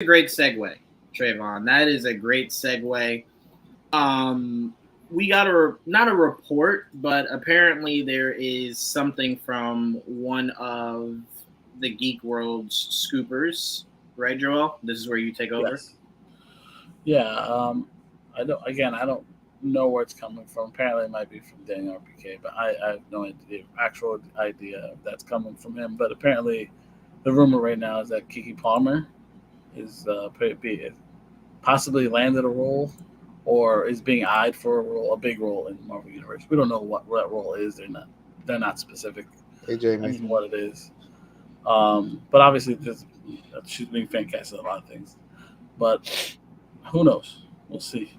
a great segue, Trayvon. That is a great segue. We got not a report, but apparently there is something from one of the Geek World's scoopers, right, Joel? This is where you take over. Yes. Yeah. I don't know where it's coming from. Apparently, it might be from Daniel RPK, but I have no idea, actual idea if that's coming from him. But apparently, the rumor right now is that Kiki Palmer is possibly landed a role or is being eyed for a big role in the Marvel Universe. We don't know what that role is. They're not specific Hey, as Jamie. to what it is. But obviously, she's being fan cast in a lot of things. But who knows? We'll see.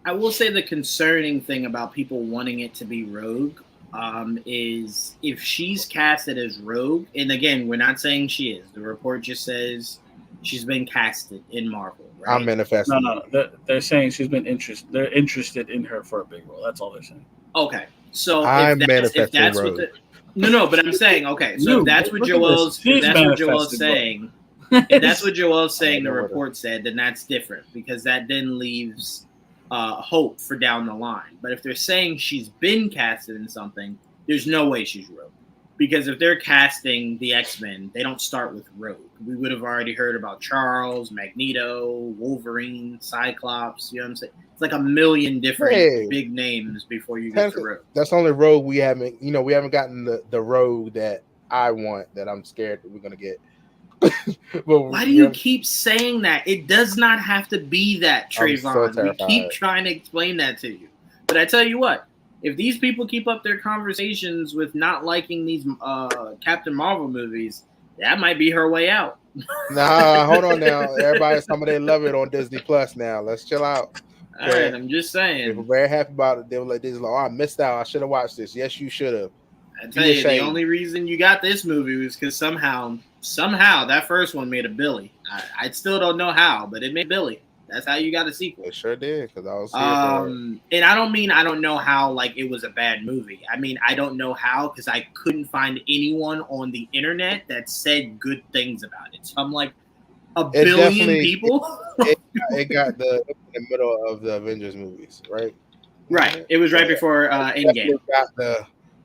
I will say the concerning thing about people wanting it to be Rogue is if she's casted as Rogue, and again, we're not saying she is. The report just says she's been casted in Marvel, I'm right? No, manifesting. no, no. They're saying she's been interested. They're interested in her for a big role. That's all they're saying. Okay, so I'm if manifesting that's what Rogue. the no, but I'm saying okay. So if that's what Look at this. She's Joel's manifested, bro. saying, if that's what Joel's saying, the know what report said, then that's different because that then leaves hope for down the line. But if they're saying she's been casted in something, there's no way she's Rogue. Because if they're casting the X-Men, they don't start with Rogue. We would have already heard about Charles, Magneto, Wolverine, Cyclops. You know what I'm saying? It's like a million different Hey. big names before you get to Rogue. That's the only Rogue we haven't. We haven't gotten the Rogue that I want. That I'm scared that we're gonna get. But Why do you keep saying that? It does not have to be that, I'm so Trayvon. We terrified. keep trying to explain that to you. But I tell you what, if these people keep up their conversations with not liking these Captain Marvel movies, that might be her way out. Nah, hold on now. Everybody, some of they love it on Disney Plus now. Let's chill out. All right, I'm just They were saying. very happy about it. They were like, "Oh, I missed out. I should have watched this." Yes, you should have. I tell you, the only reason you got this movie was because somehow that first one made a Billy. I still don't know how, but it made Billy. That's how you got a sequel. It sure did because I was here And I don't mean I don't know how like it was a bad movie. I mean I don't know how because I couldn't find anyone on the internet that said good things about it. So I'm like a billion people. It got in the middle of the Avengers movies, right? Right. It was right before Endgame. Got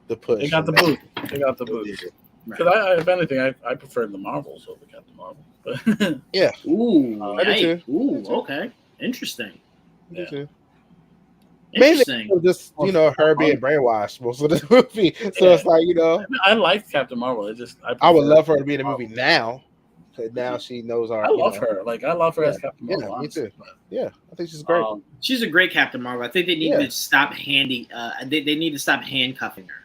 the push. They got the boot. They got the boot. Because if anything, I prefer the Marvels over Captain Marvel. But yeah. Ooh. I do too. Ooh. Okay. Interesting. Yeah. Interesting. Mainly just her being brainwashed most of the movie. So it's like I like Captain Marvel. I would love for her to be in the movie now. Because now she knows our. I love her. Like I love her as Captain Marvel. Yeah, me too. Yeah, I think she's great. She's a great Captain Marvel. I think they need to stop they need to stop handcuffing her.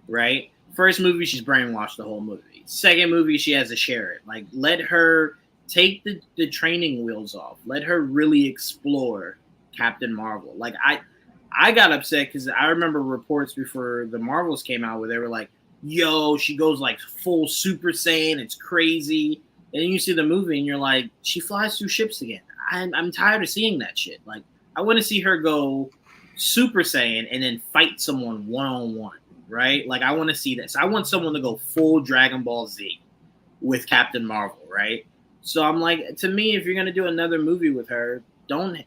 Right. First movie, she's brainwashed the whole movie. Second movie, she has to share it. Like, let her take the training wheels off. Let her really explore Captain Marvel. Like, I got upset because I remember reports before the Marvels came out where they were like, yo, she goes like full Super Saiyan. It's crazy. And then you see the movie and you're like, she flies through ships again. I'm tired of seeing that shit. Like, I want to see her go Super Saiyan and then fight someone one-on-one. Right? Like, I want to see this. I want someone to go full Dragon Ball Z with Captain Marvel, right? So I'm like, to me, if you're gonna do another movie with her, don't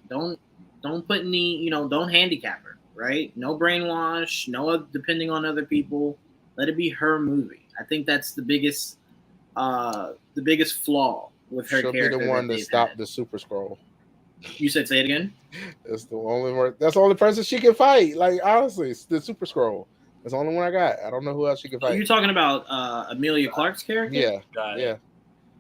put any, don't handicap her, right? No brainwash, no depending on other people. Let it be her movie. I think that's the biggest flaw with her character. She'll be the one to stop the Super Scroll. You said say it again? That's the only person she can fight. Like, honestly, it's the Super Scroll. That's the only one I got. I don't know who else she can fight. You're talking about Amelia Clark's character? Yeah.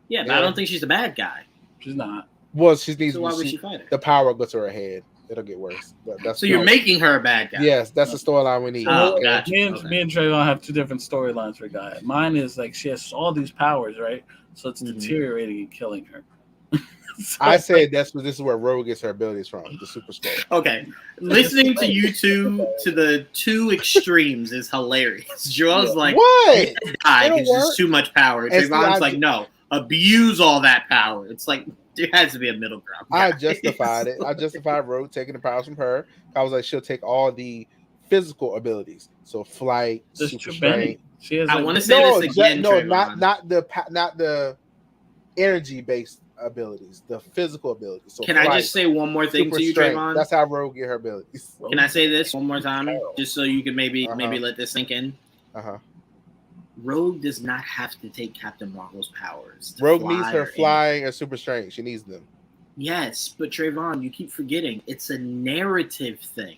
Yeah, but I don't think she's the bad guy. She's not. Well, she needs. So why would she fight her? The power goes to her head. It'll get worse. So you're making her a bad guy. Yes, that's the storyline we need. Gotcha. Me and Trayvon have two different storylines for Gaia. Mine is like she has all these powers, right? So it's deteriorating and killing her. I said this is where Rogue gets her abilities from, the Super Scroll. Okay. Listening to you two to the two extremes is hilarious. Joel's like, what? Die because there's too much power. Trayvon's like, no, abuse all that power. It's like there has to be a middle ground. I justified it. I justified Rogue taking the powers from her. I was like, she'll take all the physical abilities, so flight, super strength. I want to say this again. No, not the energy based abilities, the physical abilities. So can I just say one more thing to you, strength. Trayvon? That's how Rogue get her abilities. Can I say this one more time, just so you can maybe let this sink in? Rogue does not have to take Captain Marvel's powers. Rogue needs her flying and super strength. She needs them. Yes, but Trayvon, you keep forgetting it's a narrative thing.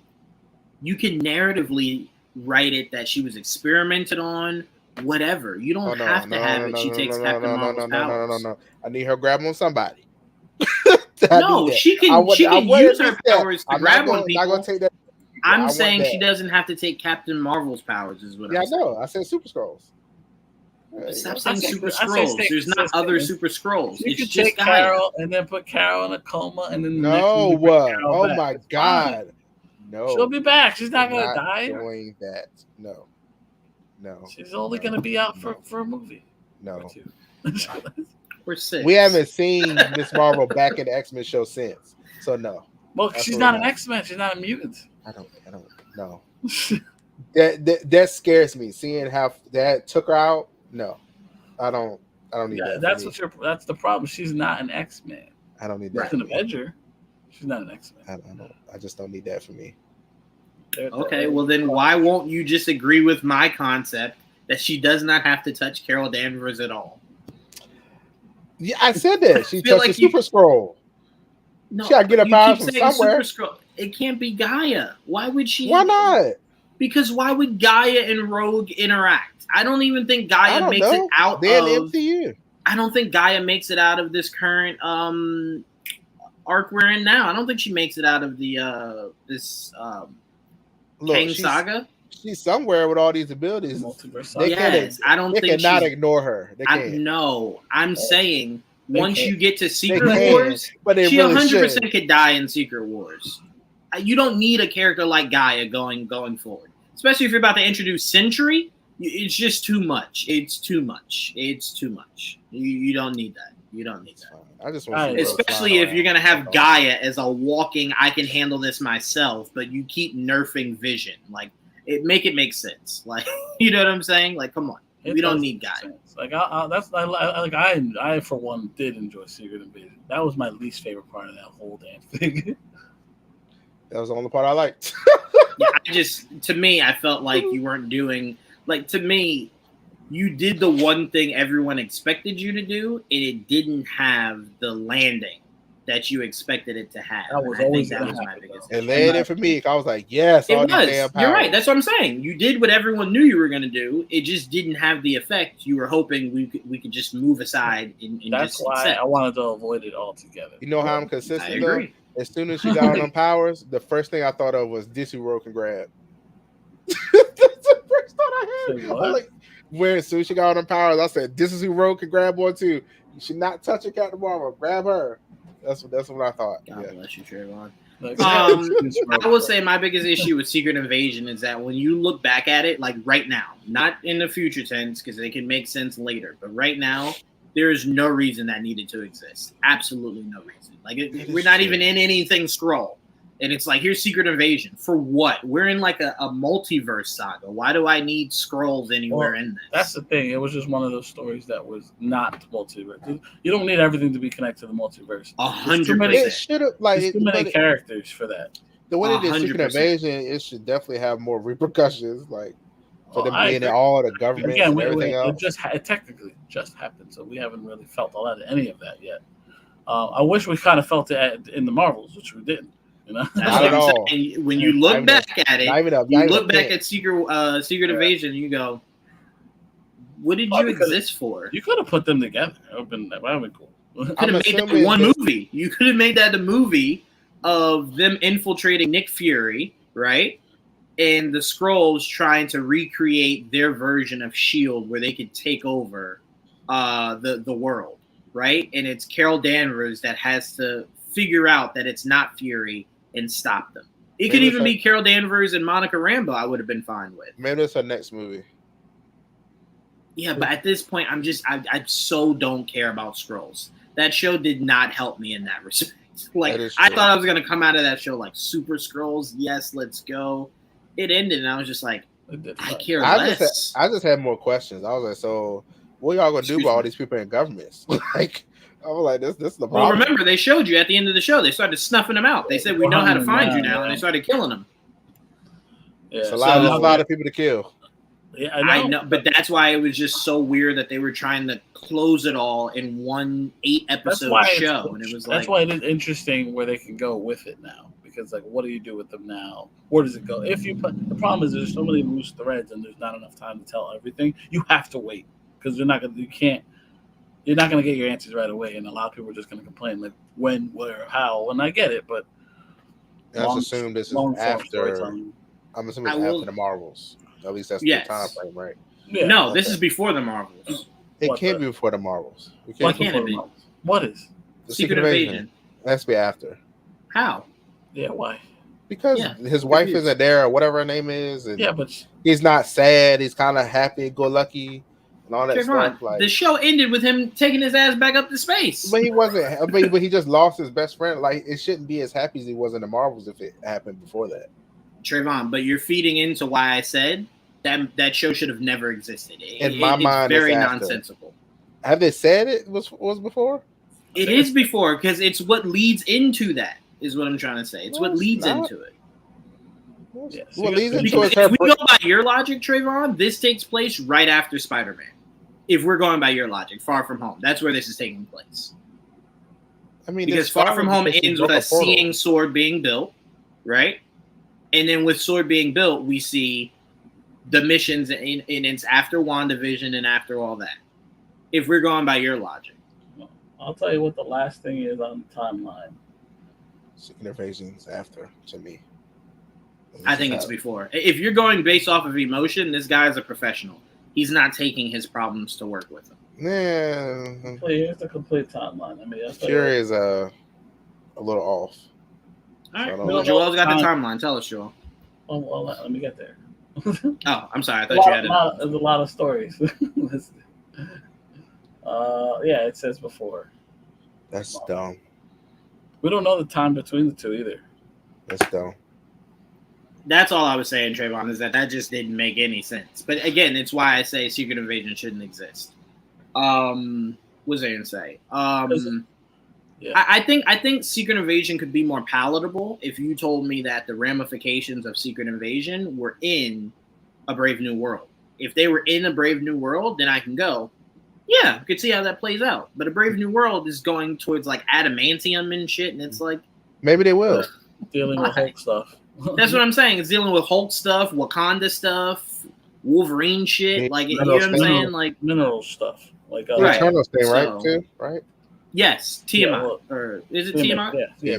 You can narratively write it that she was experimented on, whatever. You don't have to have it. She takes Captain Marvel's powers. No. I need her grab on somebody. No, she can use her powers to grab on people. Not gonna take that. I'm saying she doesn't have to take Captain Marvel's powers. Is what I'm saying. Yeah, I know. I said Super Skrulls. Stop saying Super Skrulls. There's not other Super Skrulls. You can take Carol and then put Carol in a coma and then oh my God, no. She'll be back. She's not gonna die. Doing that, no. She's only gonna be out for a movie. No. We're 6. We haven't seen Miss Marvel back in the X-Men show since, so no. Well, she's not an X-Men. She's not a mutant. I don't know. that scares me. Seeing how that took her out. No, I don't need that. That's the problem. She's not an X-Man. I don't need that. She's an Avenger. She's not an X-Man. I just don't need that for me. Okay, well then why won't you just agree with my concept that she does not have to touch Carol Danvers at all? Yeah, I said that. She touched the Super Skrull. No, she gotta get her powers from somewhere. It can't be Gaia. Why would she? Why not? Because why would Gaia and Rogue interact? I don't even think Gaia makes it out of the MCU. I don't think Gaia makes it out of this current arc we're in now. I don't think she makes it out of the this Kang saga. She's somewhere with all these abilities. I don't think they cannot ignore her. They can't. No, I'm saying once you get to Secret Wars, but she 100% could die in Secret Wars. You don't need a character like Gaia going forward, especially if you're about to introduce Sentry. It's just too much. It's too much. You don't need that. I just want especially if you're gonna have Gaia as a walking, I can handle this myself, but you keep nerfing Vision. Like make it make sense. Like you know what I'm saying? Like come on, we don't need Gaia. Like I for one did enjoy Secret Invasion. That was my least favorite part of that whole damn thing. That was the only part I liked. Yeah, to me, I felt like you weren't doing. Like, to me, you did the one thing everyone expected you to do, and it didn't have the landing that you expected it to have. That was my biggest issue. It landed for me. I was like, yes. It was. You're right. That's what I'm saying. You did what everyone knew you were going to do. It just didn't have the effect you were hoping we could just move aside. That's why I wanted to avoid it altogether. You know how I'm consistent, I agree. Though? As soon as she got on powers, the first thing I thought of was this Rogue can grab. That's the first thought I had. Like, when as soon as she got on powers, I said, this is who Rogue can grab on too. You should not touch a Captain Marvel. Grab her. That's what I thought. God bless you, Trayvon. I will say my biggest issue with Secret Invasion is that when you look back at it, like right now, not in the future tense, because they can make sense later, but right now, there is no reason that needed to exist. Absolutely no reason. Like we're not even in anything Skrull. And it's like, here's Secret Invasion. For what? We're in like a multiverse saga. Why do I need Skrulls anywhere in this? That's the thing. It was just one of those stories that was not multiverse. You don't need everything to be connected to the multiverse. 100%. It should have too many characters for that. The way they did Secret Invasion, it should definitely have more repercussions, like for them being in all the government and everything else. It technically just happened, so we haven't really felt any of that yet. I wish we kind of felt it in the Marvels, which we didn't. You know? That's what I'm saying. When you look back at it, you look back at Secret Invasion, and you go, "What did you exist for?" You could have put them together. That would have been cool. You could have made that one movie. You could have made that the movie of them infiltrating Nick Fury, right? And the Skrulls trying to recreate their version of S.H.I.E.L.D. where they could take over the world, right? And it's Carol Danvers that has to figure out that it's not Fury and stop them. It could even be Carol Danvers and Monica Rambeau. I would have been fine with. Maybe that's her next movie. Yeah, but at this point, I so don't care about Skrulls. That show did not help me in that respect. Like, I thought I was going to come out of that show like Super Skrulls. Yes, let's go. It ended, and I was just like, I care less. I just had more questions. I was like, so what y'all going to do about all these people in governments? Like, I was like, this is the Well, problem. remember, they showed you at the end of the show. They started snuffing him out. They said, we know how to find you now, and they started killing him. Yeah, It's a lot of people to kill. Yeah, I know, but that's why it was just so weird that they were trying to close it all in one 8-episode show, and it was that's why it is interesting where they can go with it now. Because like, what do you do with them now? Where does it go? If you put the problem is there's so many loose threads and there's not enough time to tell everything. You have to wait because you're not gonna get your answers right away, and a lot of people are just gonna complain like when, where, how. And I get it, but Let's assume this is after. I'm assuming it's after the Marvels. At least that's the time frame, right? Yeah. No, this is before the Marvels. It can't be before the Marvels. Why can't it be? What is the Secret Invasion? It has to be after. How? Yeah, why? Because his wife isn't there, or whatever her name is. And but he's not sad. He's kind of happy, go lucky, and all that stuff. Like, the show ended with him taking his ass back up to space. But he wasn't. But he just lost his best friend. Like, it shouldn't be as happy as he was in the Marvels if it happened before that. Trayvon, but you're feeding into why I said that show should have never existed. In my mind, it's very nonsensical. Have they said it was before? It is before because it's what leads into that. Is what I'm trying to say. It's what leads into it. Yes. What leads into it? If we go by your logic, Trayvon, this takes place right after Spider-Man. If we're going by your logic, Far From Home, that's where this is taking place. I mean, because Far From Home ends with us seeing S.W.O.R.D. being built, right? And then with S.W.O.R.D. being built, we see the missions, and it's after WandaVision and after all that. If we're going by your logic, I'll tell you what the last thing is on the timeline. Secret Invasion's after, to me. I think it's before. If you're going based off of emotion, this guy is a professional. He's not taking his problems to work with him. Yeah. So here's the complete timeline. I mean, sure is a little off. All right. Well, Joel's got the timeline. Tell us, Joel. Oh, well, let me get there. Oh, I'm sorry. I thought you had it. There's a lot of stories. Yeah, it says before. That's dumb. We don't know the time between the two either. That's dumb. That's all I was saying, Trayvon, is that just didn't make any sense. But again, it's why I say Secret Invasion shouldn't exist. What was I going to say? I think Secret Invasion could be more palatable if you told me that the ramifications of Secret Invasion were in A Brave New World. If they were in A Brave New World, then I can go, yeah, I could see how that plays out. But A Brave New World is going towards like adamantium and shit, and it's like maybe they will dealing with Hulk stuff. That's what I'm saying. It's dealing with Hulk stuff, Wakanda stuff, Wolverine shit. Like, you know what I'm saying? Like mineral stuff. Like right. Eternals thing, right? Too, right? Yes, Tiamat. Or is it Tiamat? Yeah.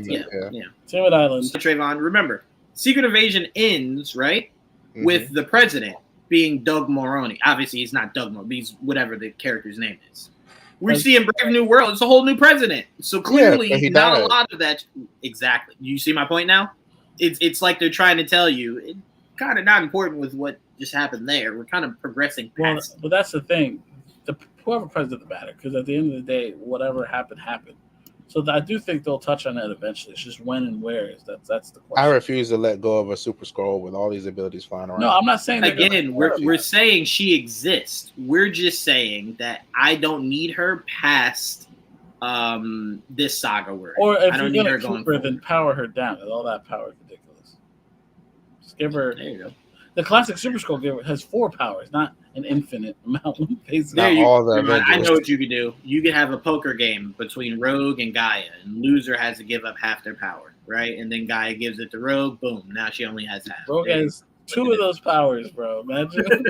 Tiamat Island. So, Trayvon, remember, Secret Invasion ends, right? With the president being Doug Mulroney. Obviously, he's not Doug Mulroney. He's whatever the character's name is. We see in Brave New World, it's a whole new president. So clearly, not a lot of that. Exactly. You see my point now? It's like they're trying to tell you, it's kind of not important with what just happened there. We're kind of progressing past. But that's the thing. Whoever president matter, because at the end of the day, whatever happened. So I do think they'll touch on that eventually. It's just when and where is that's the question. I refuse to let go of a Super Skrull with all these abilities flying around. No, I'm not saying again. We're saying she exists. We're just saying that I don't need her past this saga. Or if you're going to keep her, then power her down. All that power is ridiculous. Just give her. There you go. The classic Super Skrull has 4 powers, not an infinite amount. Basically. I know what you could do. You could have a poker game between Rogue and Gaia, and loser has to give up half their power, right? And then Gaia gives it to Rogue. Boom! Now she only has half. Rogue has 2 of those powers, bro. Imagine.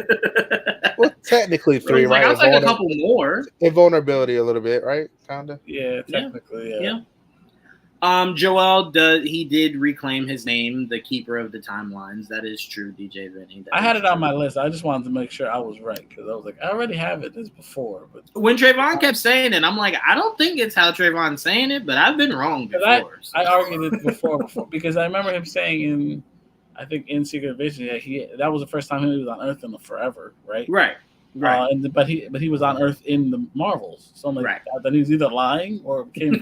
Well, technically 3, right? I'll take a couple more. Invulnerability a little bit, right? Kinda. Yeah, technically, yeah. Joel, he did reclaim his name, the keeper of the timelines. That is true, DJ Vinny. I had it on my list. I just wanted to make sure I was right because I was like, I already have it this before. But when Trayvon kept saying it, I'm like, I don't think it's how Trayvon's saying it, but I've been wrong before. I argued it before because I remember him saying in Secret Invasion that was the first time he was on Earth in forever, right? Right. But he was on Earth in the Marvels, so I'm like, then he's either lying or came.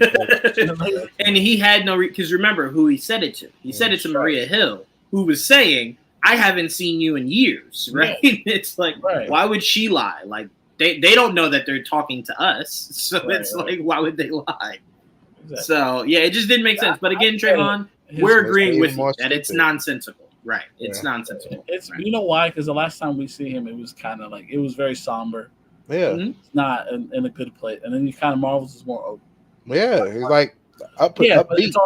And he had no because remember who he said it to. He said it to Maria Hill, who was saying, "I haven't seen you in years." Right? It's like, why would she lie? Like, They don't know that they're talking to us, so Right, it's right. like, why would they lie? Exactly. So yeah, it just didn't make sense. But again, I- Trayvon, his- we're makes agreeing it with even you more that it's stupid. nonsensical. Right? It's Yeah. nonsensical. It's Right. you know why? Because the last time we see him, it was kind of like it was very somber. Yeah, Mhm. It's not in a good place, and then you kind of Marvels is more open. yeah. He's like But upbeat. it's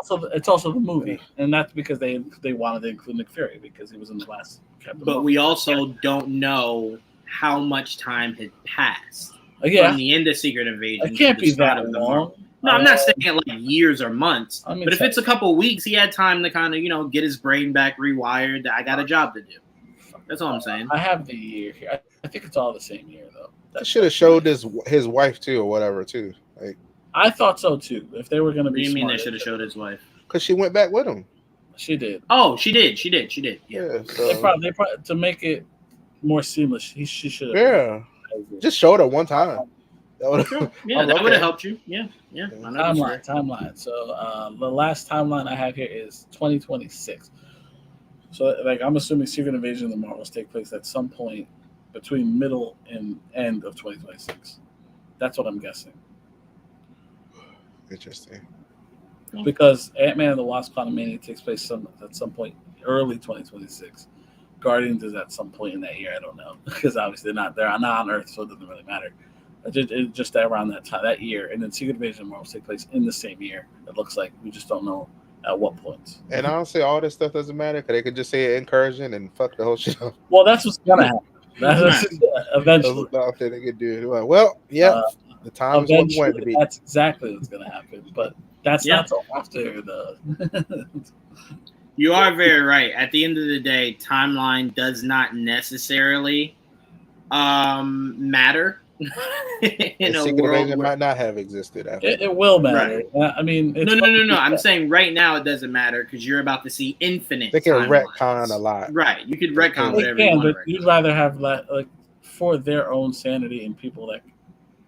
also the movie, and that's because they wanted to include Nick Fury because he was in the last Captain But Marvel. we also don't know how much time had passed yeah, from the end of Secret Invasion. it can't to the be start that of the long. Marvel. No, I'm not saying like years or months. I mean, But if it's a couple weeks, he had time to kind of get his brain back rewired. I got a job to do. That's all I'm saying. I have the year here. I think it's all the same year though. They should have showed his wife too, or whatever too. Like, I thought so too. If they were going to What be do you mean smart, they should have showed his wife? because she went back with him. She did. Oh, she did. Yeah. Yeah, They probably to make it more seamless. She should have. yeah. Just showed her one time. That would Sure. Yeah, that would have helped you. Yeah. I know Timeline. So the last timeline I have here is 2026. So like I'm assuming Secret Invasion of the Marvels take place at some point between middle and end of 2026. That's what I'm guessing. Interesting. Because Ant-Man and the Wasp: Quantumania takes place at some point early 2026. Guardians is at some point in that year. I don't know because obviously they're not on Earth, so it doesn't really matter. It's just around that time, that year, and then Secret Invasion of Marvels take place in the same year. It looks like we just don't know at what points. And honestly, all this stuff doesn't matter because they could just say incursion and fuck the whole shit up. Well, that's what's gonna happen. That's eventually. That's nothing they could do. Like, well, yeah, the time is what you want it to be. That's exactly what's gonna happen, but that's not till after the. You are very right. At the end of the day, timeline does not necessarily matter. In a Secret world Invasion where... might not have existed after. It will matter. Right. I mean, no. I'm saying right now it doesn't matter because you're about to see infinite. They can retcon a lot. Right, you could retcon whatever you want. But you'd rather have like for their own sanity and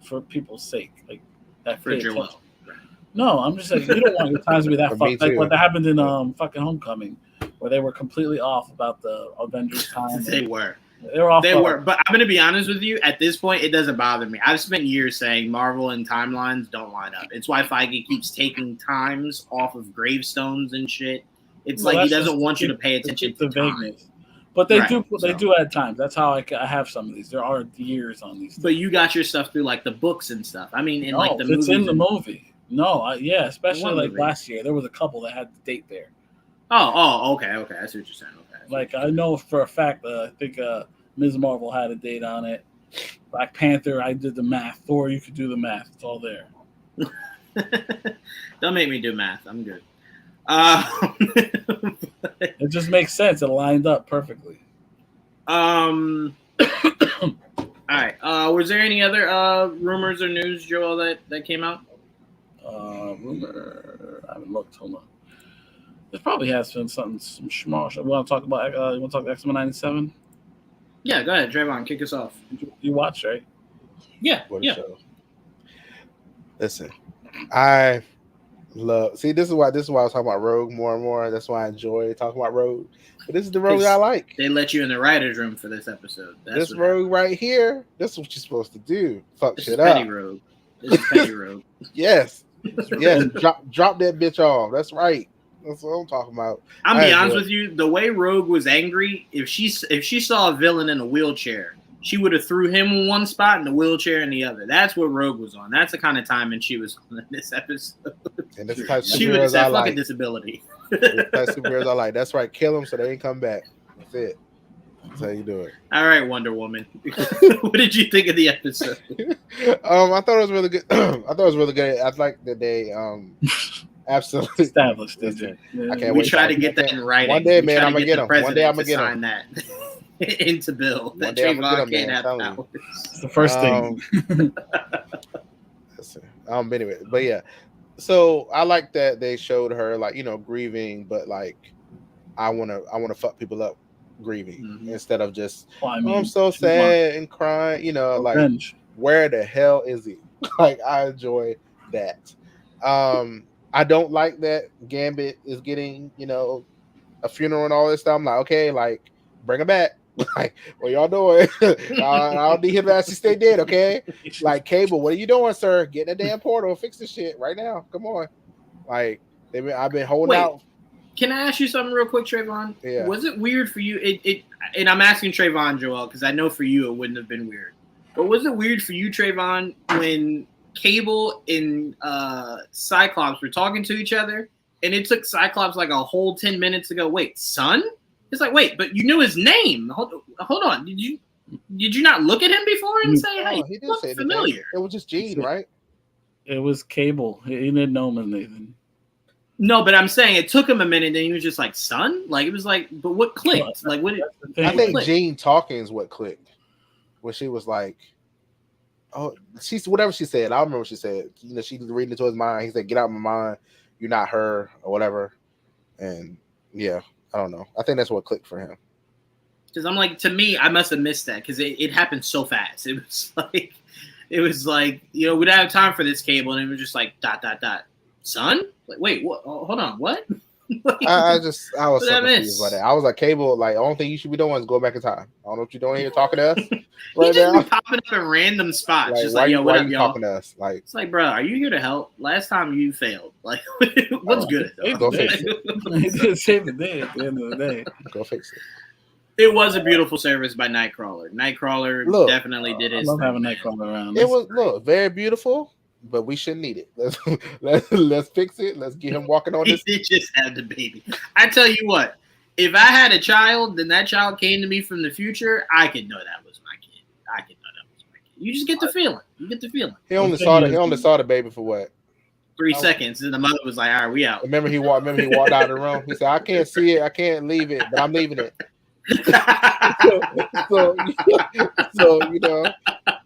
for people's sake, like that. For your will. No, I'm just saying you don't want your times to be that fucked. Like what happened in fucking Homecoming, where they were completely off about the Avengers time. They were. They were, but I'm gonna be honest with you. At this point, it doesn't bother me. I've spent years saying Marvel and timelines don't line up. It's why Feige keeps taking times off of gravestones and shit. It's like he doesn't want you to pay attention to the vagueness. But they do add times. That's how I have some of these. There are years on these. But you got your stuff through like the books and stuff. I mean, in like the movies. It's in the movie. No, especially like last year, there was a couple that had the date there. Oh, okay. I see what you're saying. Okay. Like I know for a fact, I think Ms. Marvel had a date on it. Black Panther, I did the math. Thor, you could do the math. It's all there. Don't make me do math. I'm good. It just makes sense. It lined up perfectly. All right. Was there any other rumors or news, Joel, that came out? Rumor. I haven't looked. Hold on. There probably has been some schmosh. You want to talk about? You want to talk X-Men '97? Yeah, go ahead, Trayvon. Kick us off. You watched, right? Yeah. Show. Listen, I love. See, this is why I was talking about Rogue more and more. That's why I enjoy talking about Rogue. But this is the Rogue I like. They let you in the writers' room for this episode. This Rogue right here. This is what you're supposed to do. Fuck this shit is up. Petty Rogue. This is Petty Rogue. Yes. Yes. Drop that bitch off. That's right. That's what I'm talking about. I'm be honest with you. The way Rogue was angry, if she saw a villain in a wheelchair, she would have threw him in one spot and the wheelchair in the other. That's what Rogue was on. That's the kind of timing she was on in this episode. And this is the type of she would have said, "Fuck a like. disability." The type of superheroes I like. That's right. Kill them so they ain't come back. That's it. That's how you do it. All right, Wonder Woman. What did you think of the episode? I thought it was really good. I like that they absolutely established. Did you? I can't we wait. try to get that in writing. One day, man, I'm gonna get them. One day, I'm gonna get them. That into Bill. One That day, I'm gonna Trayvon get them. can't have powers. It's the first thing. Anyway, but yeah. So I like that they showed her like grieving, but like I wanna fuck people up grieving instead of just I'm so sad and crying. Like where the hell is he? Like I enjoy that. I don't like that Gambit is getting a funeral and all this stuff. I'm like, okay, like bring him back. Like, what y'all doing? I don't need him to actually stay dead, okay? Like, Cable, what are you doing, sir? Get in the damn portal, fix this shit right now. Come on. Like, I've been holding out. Can I ask you something real quick, Trayvon? Yeah. Was it weird for you? And I'm asking Trayvon, Joel, because I know for you it wouldn't have been weird. But was it weird for you, Trayvon, when Cable and Cyclops were talking to each other, and it took Cyclops like a whole 10 minutes to go, wait, son? It's like, wait, but you knew his name. Hold on. Did you not look at him before and say, hey, he look familiar? It was just Gene, right? It was Cable. He didn't know him as Nathan. No, but I'm saying it took him a minute, and he was just like, son? Like, it was like, but what clicked? Like, what? I think Gene talking is what clicked. When she was like, oh, she's whatever she said. I don't remember what she said. You know, she's reading into his mind. He said, get out of my mind. You're not her or whatever. And yeah, I don't know. I think that's what clicked for him. Because I'm like, to me, I must have missed that because it happened so fast. It was like, you know, we don't have time for this, Cable. And it was just like, ... Son? Like, wait, what? Oh, hold on, what? I was so confused by that. I was like, Cable, like, the only thing you should be doing is go back in time. I don't know what you're doing here talking to us right now. He just popping up in random spots. Like, just like, yo, what up, y'all? Talking to us? Like, it's like, bro, are you here to help? Last time you failed. Like, what's good? Go fix it. Save the day at the end of the day. Go fix it. It was a beautiful service by Nightcrawler. Nightcrawler definitely did his. I love having Nightcrawler around. It was very beautiful. But we shouldn't need it. Let's fix it. Let's get him walking on this. He just had the baby. I tell you what, if I had a child, then that child came to me from the future, I could know that was my kid. I could know that was my kid. You just get the feeling. You get the feeling. He only saw the baby for what? 3 seconds, and the mother was like, "All right, we out." Remember he walked out of the room. He said, "I can't see it. I can't leave it, but I'm leaving it." so you know.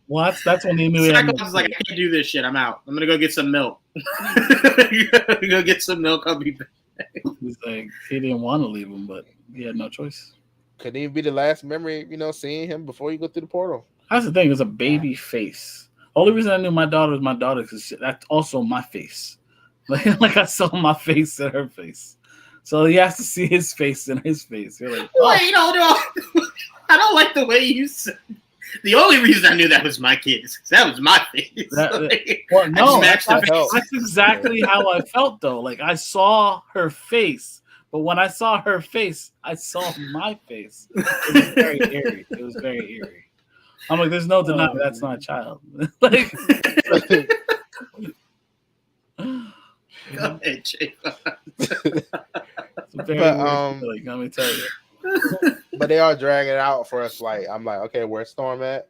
Well, that's when he knew. Cyclops was like, I can't do this shit. I'm out. I'm gonna go get some milk. Go get some milk. I'll be back. He's like, he didn't want to leave him, but he had no choice. Couldn't even be the last memory, you know, seeing him before you go through the portal. That's the thing. It's a baby face. Only reason I knew my daughter was my daughter because that's also my face. Like I saw my face and her face. So he has to see his face and his face. You're like, oh. Wait, hold on. I don't like the way you said. The only reason I knew that was my kid is because that was my face. Well, no, that's exactly how I felt, though. Like, I saw her face, but when I saw her face, I saw my face. It was very eerie. It was very eerie. I'm like, there's no denying that's not a child. Like, go ahead, Jay. Let me tell you. But they are dragging it out for us. Like, I'm like, okay, where's Storm at?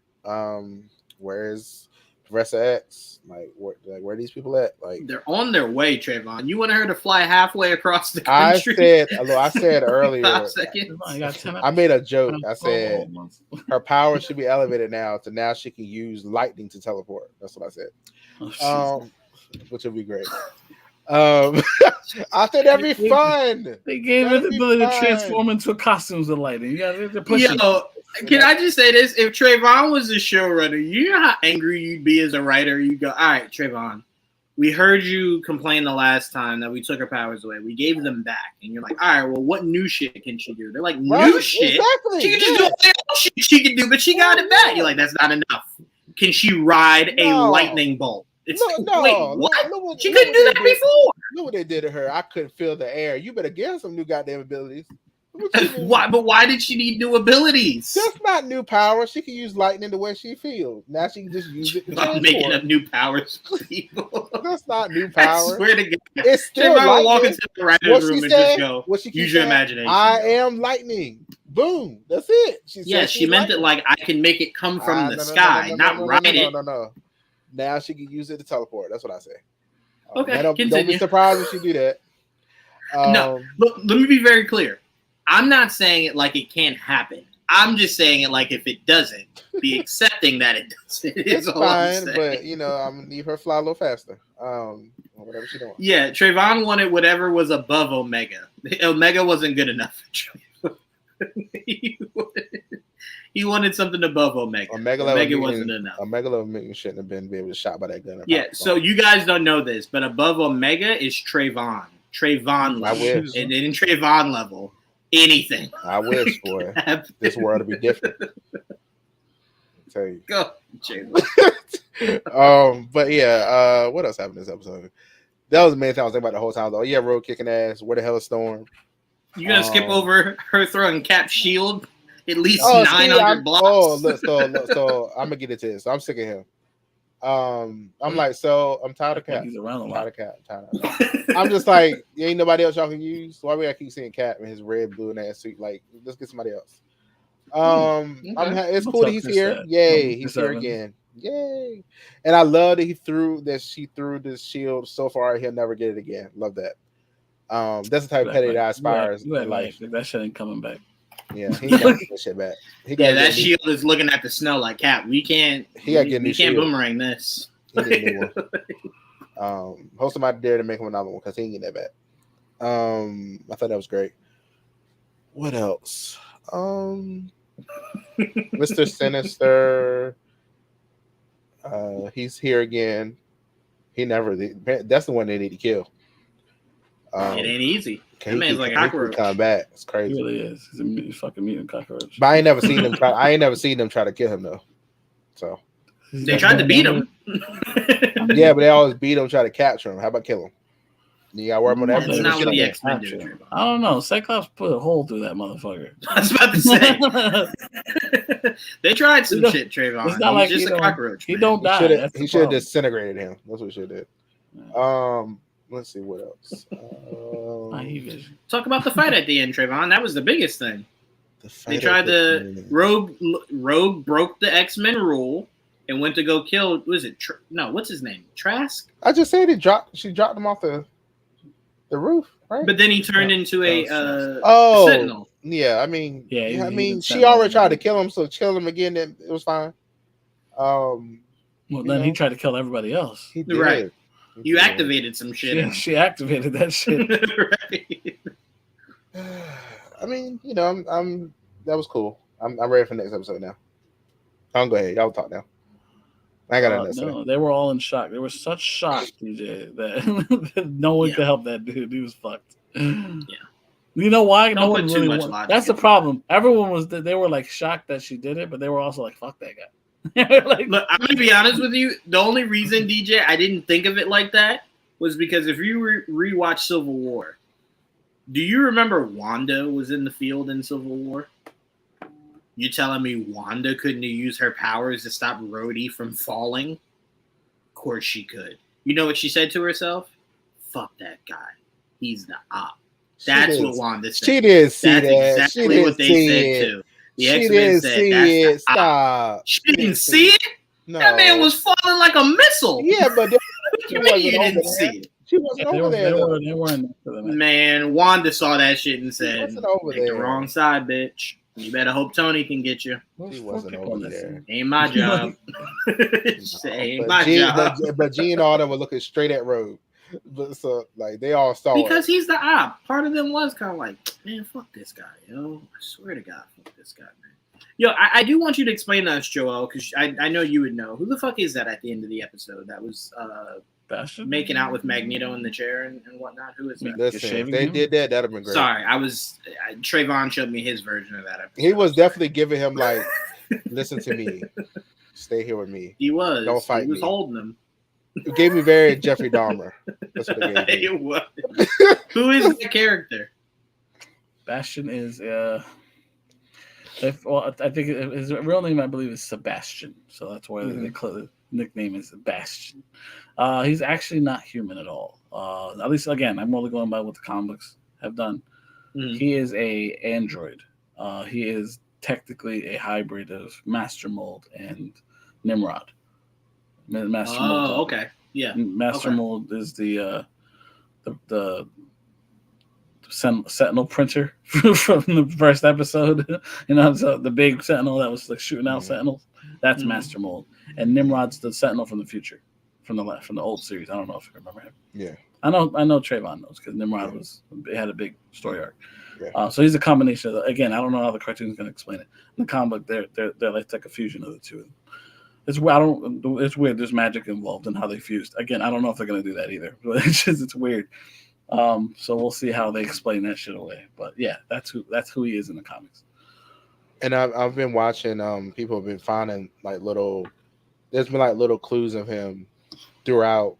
Where's Professor X? Like, where are these people at? Like, they're on their way, Trayvon. You wanted her to fly halfway across the country? I said earlier. I made a joke. I said her power should be elevated now she can use lightning to teleport. That's what I said. Which would be great. I said that'd be fun. They gave her the ability to transform into costumes of lighting. Yeah, they're pushing. Can I just say this? If Trayvon was the showrunner, you know how angry you'd be as a writer? You go, all right, Trayvon, we heard you complain the last time that we took her powers away. We gave them back. And you're like, all right, well, what new shit can she do? They're like, new shit? Exactly. She can just do whatever shit she can do, but she got it back. You're like, that's not enough. Can she ride a lightning bolt? Wait, what? She couldn't do that before. Look what they did to her. I couldn't feel the air. You better give her some new goddamn abilities. Why? But why did she need new abilities? That's not new power. She can use lightning the way she feels. Now she can just use it. I'm making up new powers, people. That's not new power. I swear to God. It's still lightning. Walk into the writer's room and just go, use your imagination. I am lightning. Boom. That's it. She meant it like I can make it come from the sky, not ride it. No. Now she can use it to teleport. That's what I say. Okay, don't be surprised if she do that. No, let me be very clear. I'm not saying it like it can't happen. I'm just saying it like if it doesn't, be accepting that it doesn't. It's fine, but I'm gonna leave her fly a little faster. Whatever she's doing. Yeah, Trayvon wanted whatever was above Omega. Omega wasn't good enough. He wanted something above Omega. Omega wasn't enough. Omega level mutant shouldn't have been able to shot by that gun. Yeah, so you guys don't know this, but above Omega is Trayvon. Trayvon level. And in Trayvon level anything. I wish, boy. This world would be different. I'll tell you. Go, Jay. But yeah, what else happened this episode? That was the main thing I was thinking about the whole time. Though, yeah, Rogue kicking ass. Where the hell is Storm? You gonna skip over her throwing Cap's shield at least 900 blocks? Oh, look, so I'm gonna get into this. So I'm sick of him. I'm like, so I'm tired of Cap. He's around a lot. I'm just like, ain't nobody else y'all can use. Why we gotta keep seeing Cap in his red, blue, and ass suit? Like, let's get somebody else. It's cool that he's here. Yay, he's here again. Yay! And I love that she threw this shield so far he'll never get it again. Love that. That's the type of petty that aspires in life. That shit ain't coming back. Yeah, he got that shit back. That shield is looking at the snow like Cap. We can't. We can't boomerang this. Host might dare to make him another one because he ain't getting that back. I thought that was great. What else? Mr. Sinister. He's here again. That's the one they need to kill. It ain't easy. That man's like a cockroach. Come back. It's crazy. He really is. He's a fucking mutant cockroach. But I ain't never seen them try. I ain't never seen them try to kill him though. So they tried to beat him. Yeah, but they always beat him, try to capture him. How about kill him? You got to work on that. That's not what the X-Men do. I don't know. Cyclops put a hole through that motherfucker. I was about to say. They tried some shit, Trayvon. It's not like just a cockroach. He don't die. He should have disintegrated him. That's what he should have did. Let's see what else. Talk about the fight at the end, Trayvon. That was the biggest thing. They tried to Rogue broke the X-Men rule and went to go kill. Was it what's his name? Trask. I just said she dropped him off the roof, right? But then he turned into a Sentinel. Yeah, I mean, she already tried to kill him, so kill him again. It was fine. Then he tried to kill everybody else. He did. Right. You activated some shit. Yeah, she activated that shit. Right. I mean, I'm that was cool. I'm ready for the next episode now. Go ahead. Y'all talk now. I got nothing. No, they were all in shock. They were such shock, DJ, that no one could help that dude. He was fucked. Yeah. You know why? No one really wanted. That's the problem. Everyone was. They were like shocked that she did it, but they were also like, "Fuck that guy." Look, I'm gonna be honest with you. The only reason, DJ, I didn't think of it like that was because if you rewatch Civil War, do you remember Wanda was in the field in Civil War? You telling me Wanda couldn't use her powers to stop Rhodey from falling? Of course she could. You know what she said to herself? Fuck that guy. He's the op. That's what Wanda said. She did see that. That's exactly what they said too. The X-Men said that's the op. She didn't see it? No. That man was falling like a missile. Yeah, but you didn't see it. She wasn't over there. They weren't. Man, Wanda saw that shit and said, the wrong side, bitch. You better hope Tony can get you. He wasn't over there. Ain't my job. Ain't my job. But Jean and all them were looking straight at Rogue. So, like, they all saw because he's the op. Part of them was kind of like, man, fuck this guy, yo. I swear to God, fuck this guy, man. Yo, I do want you to explain to us, Joel, because I know you would know. Who the fuck is that at the end of the episode that was Bastion? Making out with Magneto in the chair and whatnot? Who is that? Listen, if they did that, that'd have been great. Sorry, Trayvon showed me his version of that episode. He was definitely giving him, like, listen to me. Stay here with me. He was. Don't fight me. He was holding him. It gave me very Jeffrey Dahmer. That's what it gave me. It was. Who is the character? Bastion is I think his real name, I believe, is Sebastian. So that's why the nickname is Bastion. He's actually not human at all. At least, again, I'm only going by what the comics have done. Mm-hmm. He is a android. He is technically a hybrid of Master Mold and Nimrod. Master Mold. Okay. Yeah. Master Mold is the Sentinel printer from the first episode. So the big Sentinel that was like shooting out Sentinels. That's Master Mold, and Nimrod's the Sentinel from the future, from the old series. I don't know if you remember him. Yeah. I know Trayvon knows because Nimrod had a big story arc. Yeah. So he's a combination of again. I don't know how the cartoon's going to explain it. In the comic, they're like a fusion of the two of them. It's weird. There's magic involved in how they fused. Again, I don't know if they're going to do that either. But it's weird. So we'll see how they explain that shit away. But yeah, that's who he is in the comics. And I've been watching. People have been finding like little. There's been like little clues of him throughout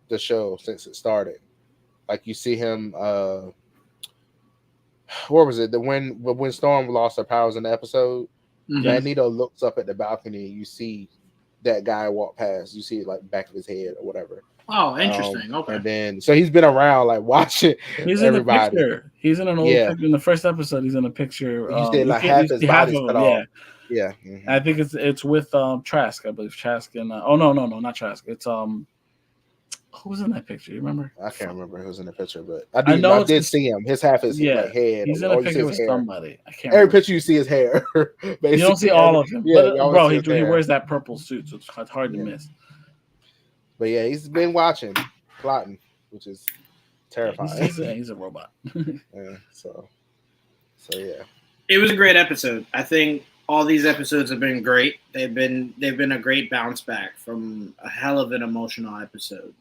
the show since it started. Like you see him. Where was it? When Storm lost her powers in the episode, Magneto looks up at the balcony. You see that guy walk past. You see like back of his head or whatever. Oh, interesting. Okay. And then so he's been around like watching. He's everybody. in a picture. He's in an old picture. In the first episode, he's in a picture. You see like half his body's cut off. Yeah. Mm-hmm. I think it's with Trask. I believe Trask and no, not Trask. It's who was in that picture? You remember? I can't remember who was in the picture, but I did see him. His half is like head. He's in a picture with somebody. I can't. Every picture you see his hair. You don't see all of him. Yeah, but, bro, he wears that purple suit, so it's hard to miss. But yeah, he's been plotting, which is terrifying. He's a robot. Yeah. So yeah. It was a great episode. I think all these episodes have been great. They've been a great bounce back from a hell of an emotional episode.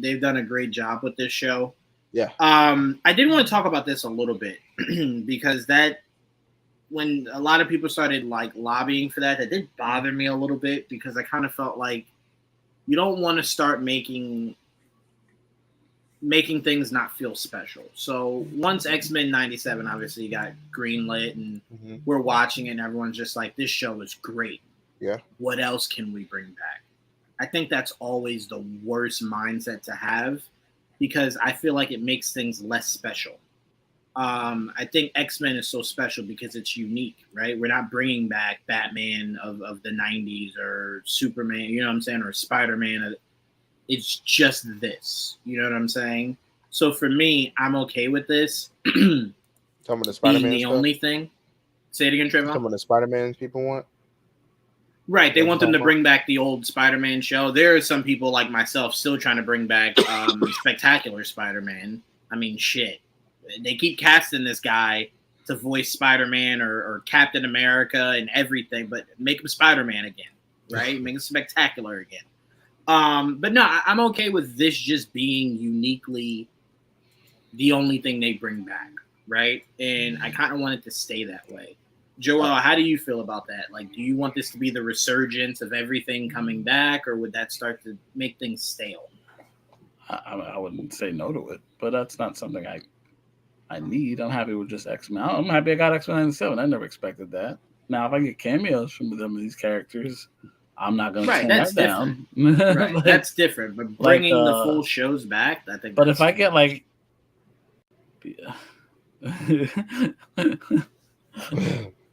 They've done a great job with this show. Yeah. I did want to talk about this a little bit because when a lot of people started like lobbying for that did bother me a little bit because I kind of felt like you don't want to start making things not feel special. So once X-Men 97 obviously got greenlit and we're watching it and everyone's just like, this show is great. Yeah. What else can we bring back? I think that's always the worst mindset to have because I feel like it makes things less special. I think X-Men is so special because it's unique, right? We're not bringing back Batman of the 90s or Superman, you know what I'm saying, or Spider-Man. It's just this, you know what I'm saying? So for me, I'm okay with this. Some of the Spider-Man being the only thing. Say it again, Trayvon. Some of the Spider-Man people want. Right, they want them to bring back the old Spider-Man show. There are some people like myself still trying to bring back Spectacular Spider-Man. I mean, shit. They keep casting this guy to voice Spider-Man or Captain America and everything, but make him Spider-Man again, right? Make him Spectacular again. But no, I'm okay with this just being uniquely the only thing they bring back, right? And I kind of want it to stay that way. Joel, how do you feel about that? Like, do you want this to be the resurgence of everything coming back, or would that start to make things stale? I wouldn't say no to it, but that's not something I need. I'm happy with just X-Men. I'm happy I got X-Men 97. I never expected that. Now, if I get cameos from them of these characters, I'm not going to turn that down. Right, like, that's different. But bringing the full shows back, I think. But if I get like,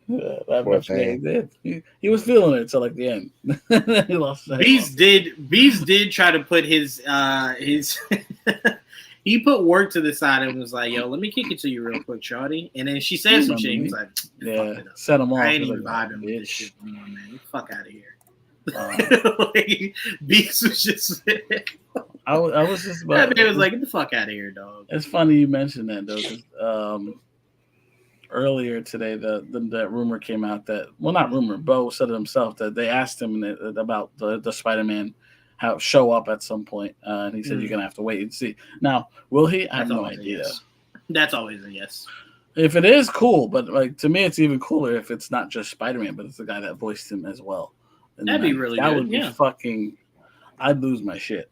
that much he did. He was feeling it till like the end. He lost. Beast did try to put his he put work to the side and was like, "Yo, let me kick it to you real quick, shawty." And then she said some shit. He was like, "Yeah, set him off." I ain't even vibing with this shit anymore, man. Get the fuck out of here. Like, Beast was just. I was just about. That man was like, "Get the fuck out of here, dog." It's funny you mentioned that though. 'Cause, earlier today, that rumor came out that, well, not rumor, Bo said it himself that they asked him about the Spider-Man show up at some point, and he said you're gonna have to wait and see. Now, will he? I have no idea. Yes. That's always a yes. If it is, cool, but like to me, it's even cooler if it's not just Spider-Man, but it's the guy that voiced him as well. And that'd be really good. That would be fucking. I'd lose my shit.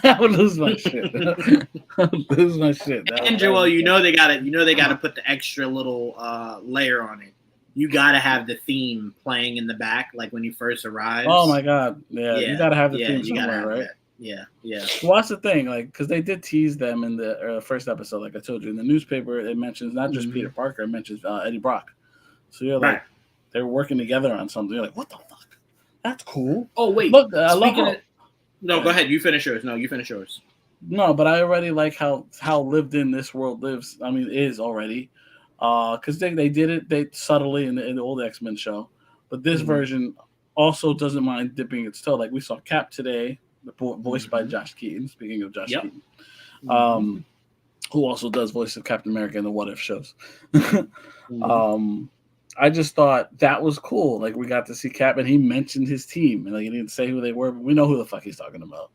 I would lose my shit. And Joel, you know they gotta put the extra little layer on it. You gotta have the theme playing in the back, like when you first arrive. Oh my god, yeah. You gotta have the theme somewhere, right? That. Yeah. Well, that's the thing, like, because they did tease them in the first episode, like I told you in the newspaper. It mentions not just Peter Parker, it mentions Eddie Brock. So you're like, they're working together on something. You're like, what the fuck? That's cool. Oh wait, look, I love it. No, go ahead. You finish yours. No, you finish yours. No, but I already like how lived in this world lives. I mean, is already, because they did it they subtly in the old X-Men show, but this version also doesn't mind dipping its toe. Like we saw Cap today, voiced by Josh Keaton. Speaking of Josh Keaton, who also does voice of Captain America in the What If shows. I just thought that was cool. Like we got to see Cap, and he mentioned his team, and like he didn't say who they were, but we know who the fuck he's talking about.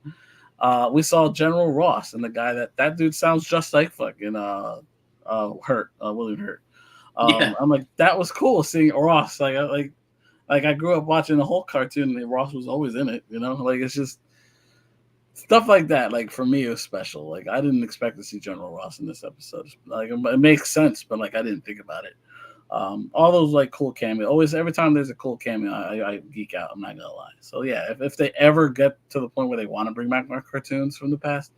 We saw General Ross, and the guy that dude sounds just like fucking Hurt, William Hurt. Yeah. I'm like, that was cool seeing Ross. Like I grew up watching the whole cartoon, and Ross was always in it. Like it's just stuff like that. Like for me, it was special. Like I didn't expect to see General Ross in this episode. Like it makes sense, but like I didn't think about it. All those like cool cameo. Always, every time there's a cool cameo, I geek out. I'm not gonna lie. So yeah, if they ever get to the point where they want to bring back more cartoons from the past,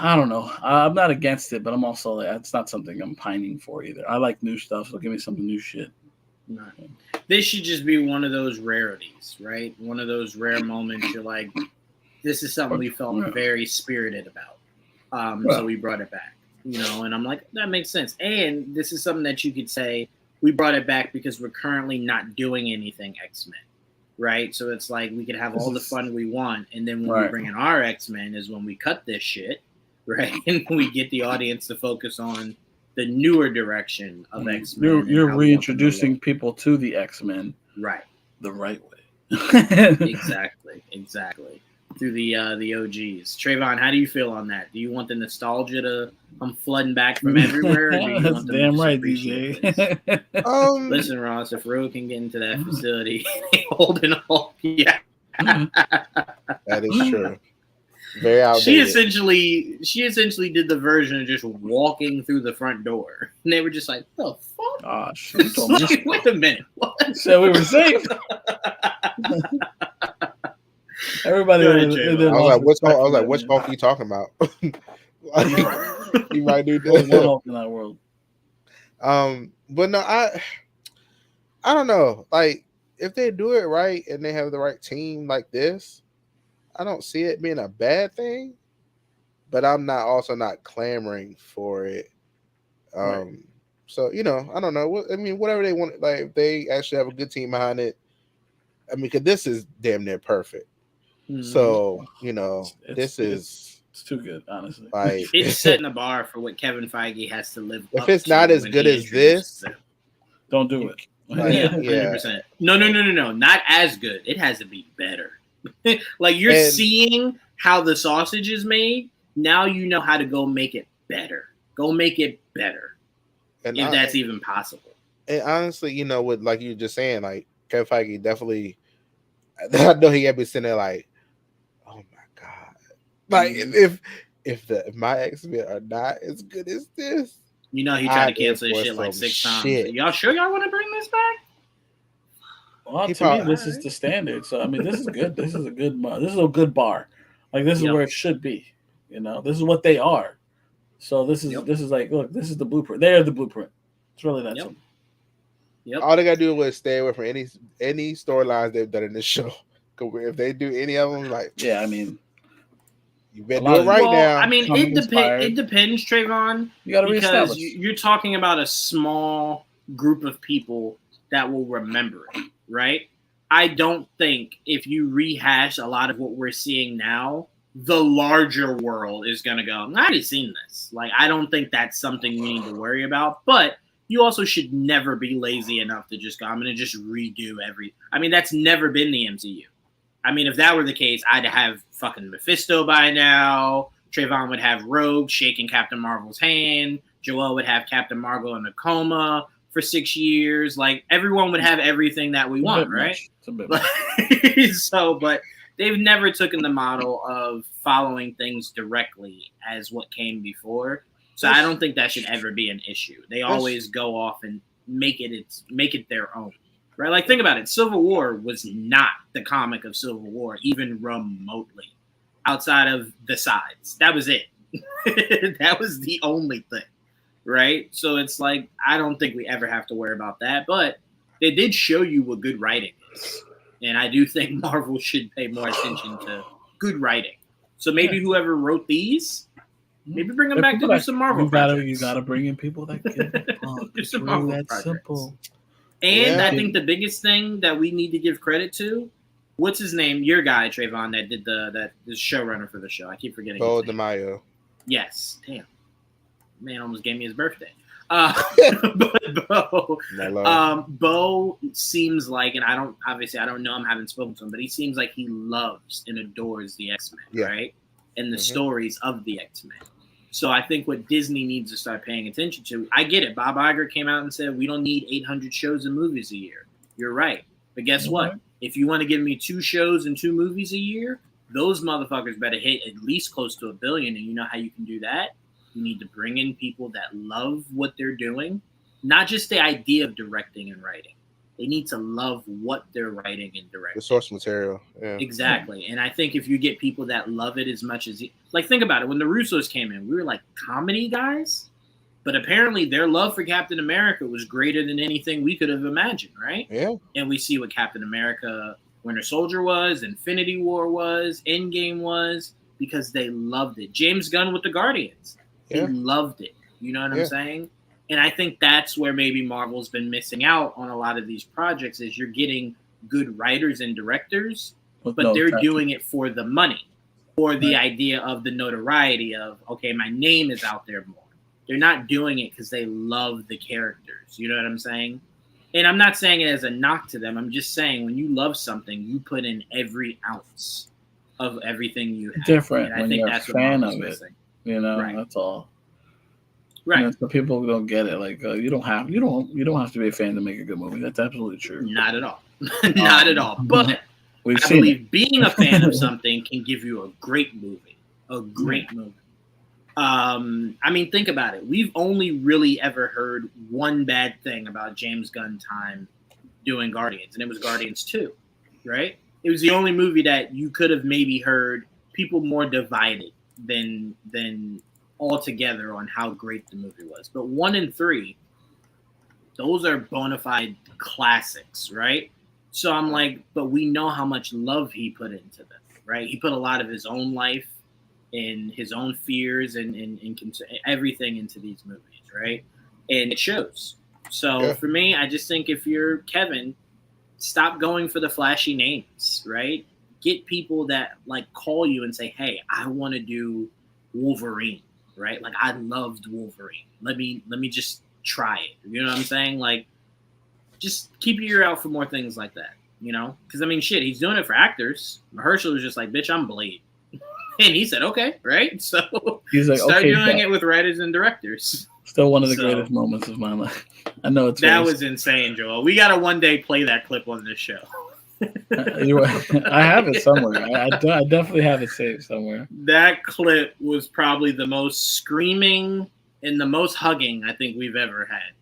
I don't know. I'm not against it, but I'm also like, it's not something I'm pining for either. I like new stuff, so give me some new shit. No. This should just be one of those rarities, right? One of those rare moments you're like, this is something we felt very spirited about. So we brought it back, and I'm like, that makes sense. And this is something that you could say, we brought it back because we're currently not doing anything X-Men, right? So it's like we could have all the fun we want, and then when we bring in our X-Men is when we cut this shit, right? And we get the audience to focus on the newer direction of X-Men. You're reintroducing people to the X-Men, right? The right way. Exactly. Through the OGs. Trayvon, how do you feel on that? Do you want the nostalgia to come flooding back from everywhere? Or do you want them damn to right, DJ. Listen, Ross, if Rogue can get into that facility, holding all, yeah. That is true. Very outdated. She essentially did the version of just walking through the front door, and they were just like, "The fuck?" Oh shit! Like, wait a minute, what? So we were safe. Everybody. I was like, which Hulk are you talking about? Like, you might do that. One Hulk in that world. But no, I don't know. Like, if they do it right and they have the right team like this, I don't see it being a bad thing, but I'm also not clamoring for it. So I don't know. I mean, whatever they want, like if they actually have a good team behind it. I mean, because this is damn near perfect. So it's too good, honestly. Like it's setting the bar for what Kevin Feige has to live. If it's not as good as this, don't do it. Like, yeah, 100%. No, not as good. It has to be better. Like you're seeing how the sausage is made. Now you know how to go make it better. Go make it better, and if that's even possible. And honestly, with like you were just saying, like Kevin Feige definitely. I know he had been sitting there like, oh my god, like if my X-Men are not as good as this, he tried to cancel his shit like 6 times. Y'all sure y'all want to bring this back? Well, to me, this is the standard. So I mean, this is good. This is a good bar. Like this is where it should be. This is what they are. So this is like, look, this is the blueprint. They're the blueprint. It's really that simple. Yep. All they gotta do is stay away from any storylines they've done in this show. If they do any of them, like I mean, you better do it right now. I mean, it depends, Trayvon. You gotta because you're talking about a small group of people that will remember it, right? I don't think if you rehash a lot of what we're seeing now, the larger world is gonna go, I already seen this. Like, I don't think that's something we need to worry about, but you also should never be lazy enough to just go, I'm going to just redo I mean, that's never been the MCU. I mean, if that were the case, I'd have fucking Mephisto by now. Trayvon would have Rogue shaking Captain Marvel's hand. Joel would have Captain Marvel in a coma for 6 years. Like, everyone would have everything that we want, right? But they've never taken the model of following things directly as what came before. So I don't think that should ever be an issue. They always go off and make it their own, right? Like, think about it. Civil War was not the comic of Civil War, even remotely, outside of the sides. That was it. That was the only thing, right? So it's like, I don't think we ever have to worry about that. But they did show you what good writing is. And I do think Marvel should pay more attention to good writing. So maybe whoever wrote these, maybe bring them back to do some Marvel projects. You gotta bring in people that can do some Marvel projects. Simple. And I think the biggest thing that we need to give credit to, what's his name? Your guy, Trayvon, that did the showrunner for the show. I keep forgetting. Paul DeMaio. Yes. Damn. Man almost gave me his birthday. Bo seems like, and I don't know him, I haven't spoken to him, but he seems like he loves and adores the X-Men, right? And the stories of the X-Men. So I think what Disney needs to start paying attention to, I get it. Bob Iger came out and said, we don't need 800 shows and movies a year. You're right. But guess what? If you want to give me 2 shows and 2 movies a year, those motherfuckers better hit at least close to $1 billion. And you know how you can do that? You need to bring in people that love what they're doing, not just the idea of directing and writing. They need to love what they're writing and directing. The source material. Yeah. Exactly. And I think if you get people that love it as much as like, think about it. When the Russos came in, we were like comedy guys, but apparently their love for Captain America was greater than anything we could have imagined, right? Yeah. And we see what Captain America, Winter Soldier was, Infinity War was, Endgame was, because they loved it. James Gunn with the Guardians. He loved it. You know what I'm saying? And I think that's where maybe Marvel's been missing out on a lot of these projects is you're getting good writers and directors, but they're doing it for the money or the idea of the notoriety of, okay, my name is out there more. They're not doing it because they love the characters. You know what I'm saying? And I'm not saying it as a knock to them. I'm just saying when you love something, you put in every ounce of everything you have. Different. And I think that's a fan of it. You know, that's all. Right. You know, so people don't get it. Like you don't have to be a fan to make a good movie. That's absolutely true. Not at all. Not at all. But I believe being a fan of something can give you a great movie. A great movie. I mean, think about it. We've only really ever heard one bad thing about James Gunn time doing Guardians, and it was Guardians 2, right? It was the only movie that you could have maybe heard people more divided than all together on how great the movie was. But 1 and 3, those are bona fide classics, right? So I'm like, but we know how much love he put into them, right? He put a lot of his own life and his own fears and everything into these movies, right? And it shows. So for me, I just think if you're Kevin, stop going for the flashy names, right? Get people that like call you and say, hey, I want to do Wolverine. Right? Like I loved Wolverine. Let me just try it. You know what I'm saying? Like just keep your ear out for more things like that, you know? Because I mean shit, he's doing it for actors. Mahershala was just like, bitch, I'm Blade. And he said, okay, right? So he's like, start doing it with writers and directors. Still one of the greatest moments of my life. I know that was insane, Joel. We gotta one day play that clip on this show. I have it somewhere. I definitely have it saved somewhere. That clip was probably the most screaming and the most hugging I think we've ever had.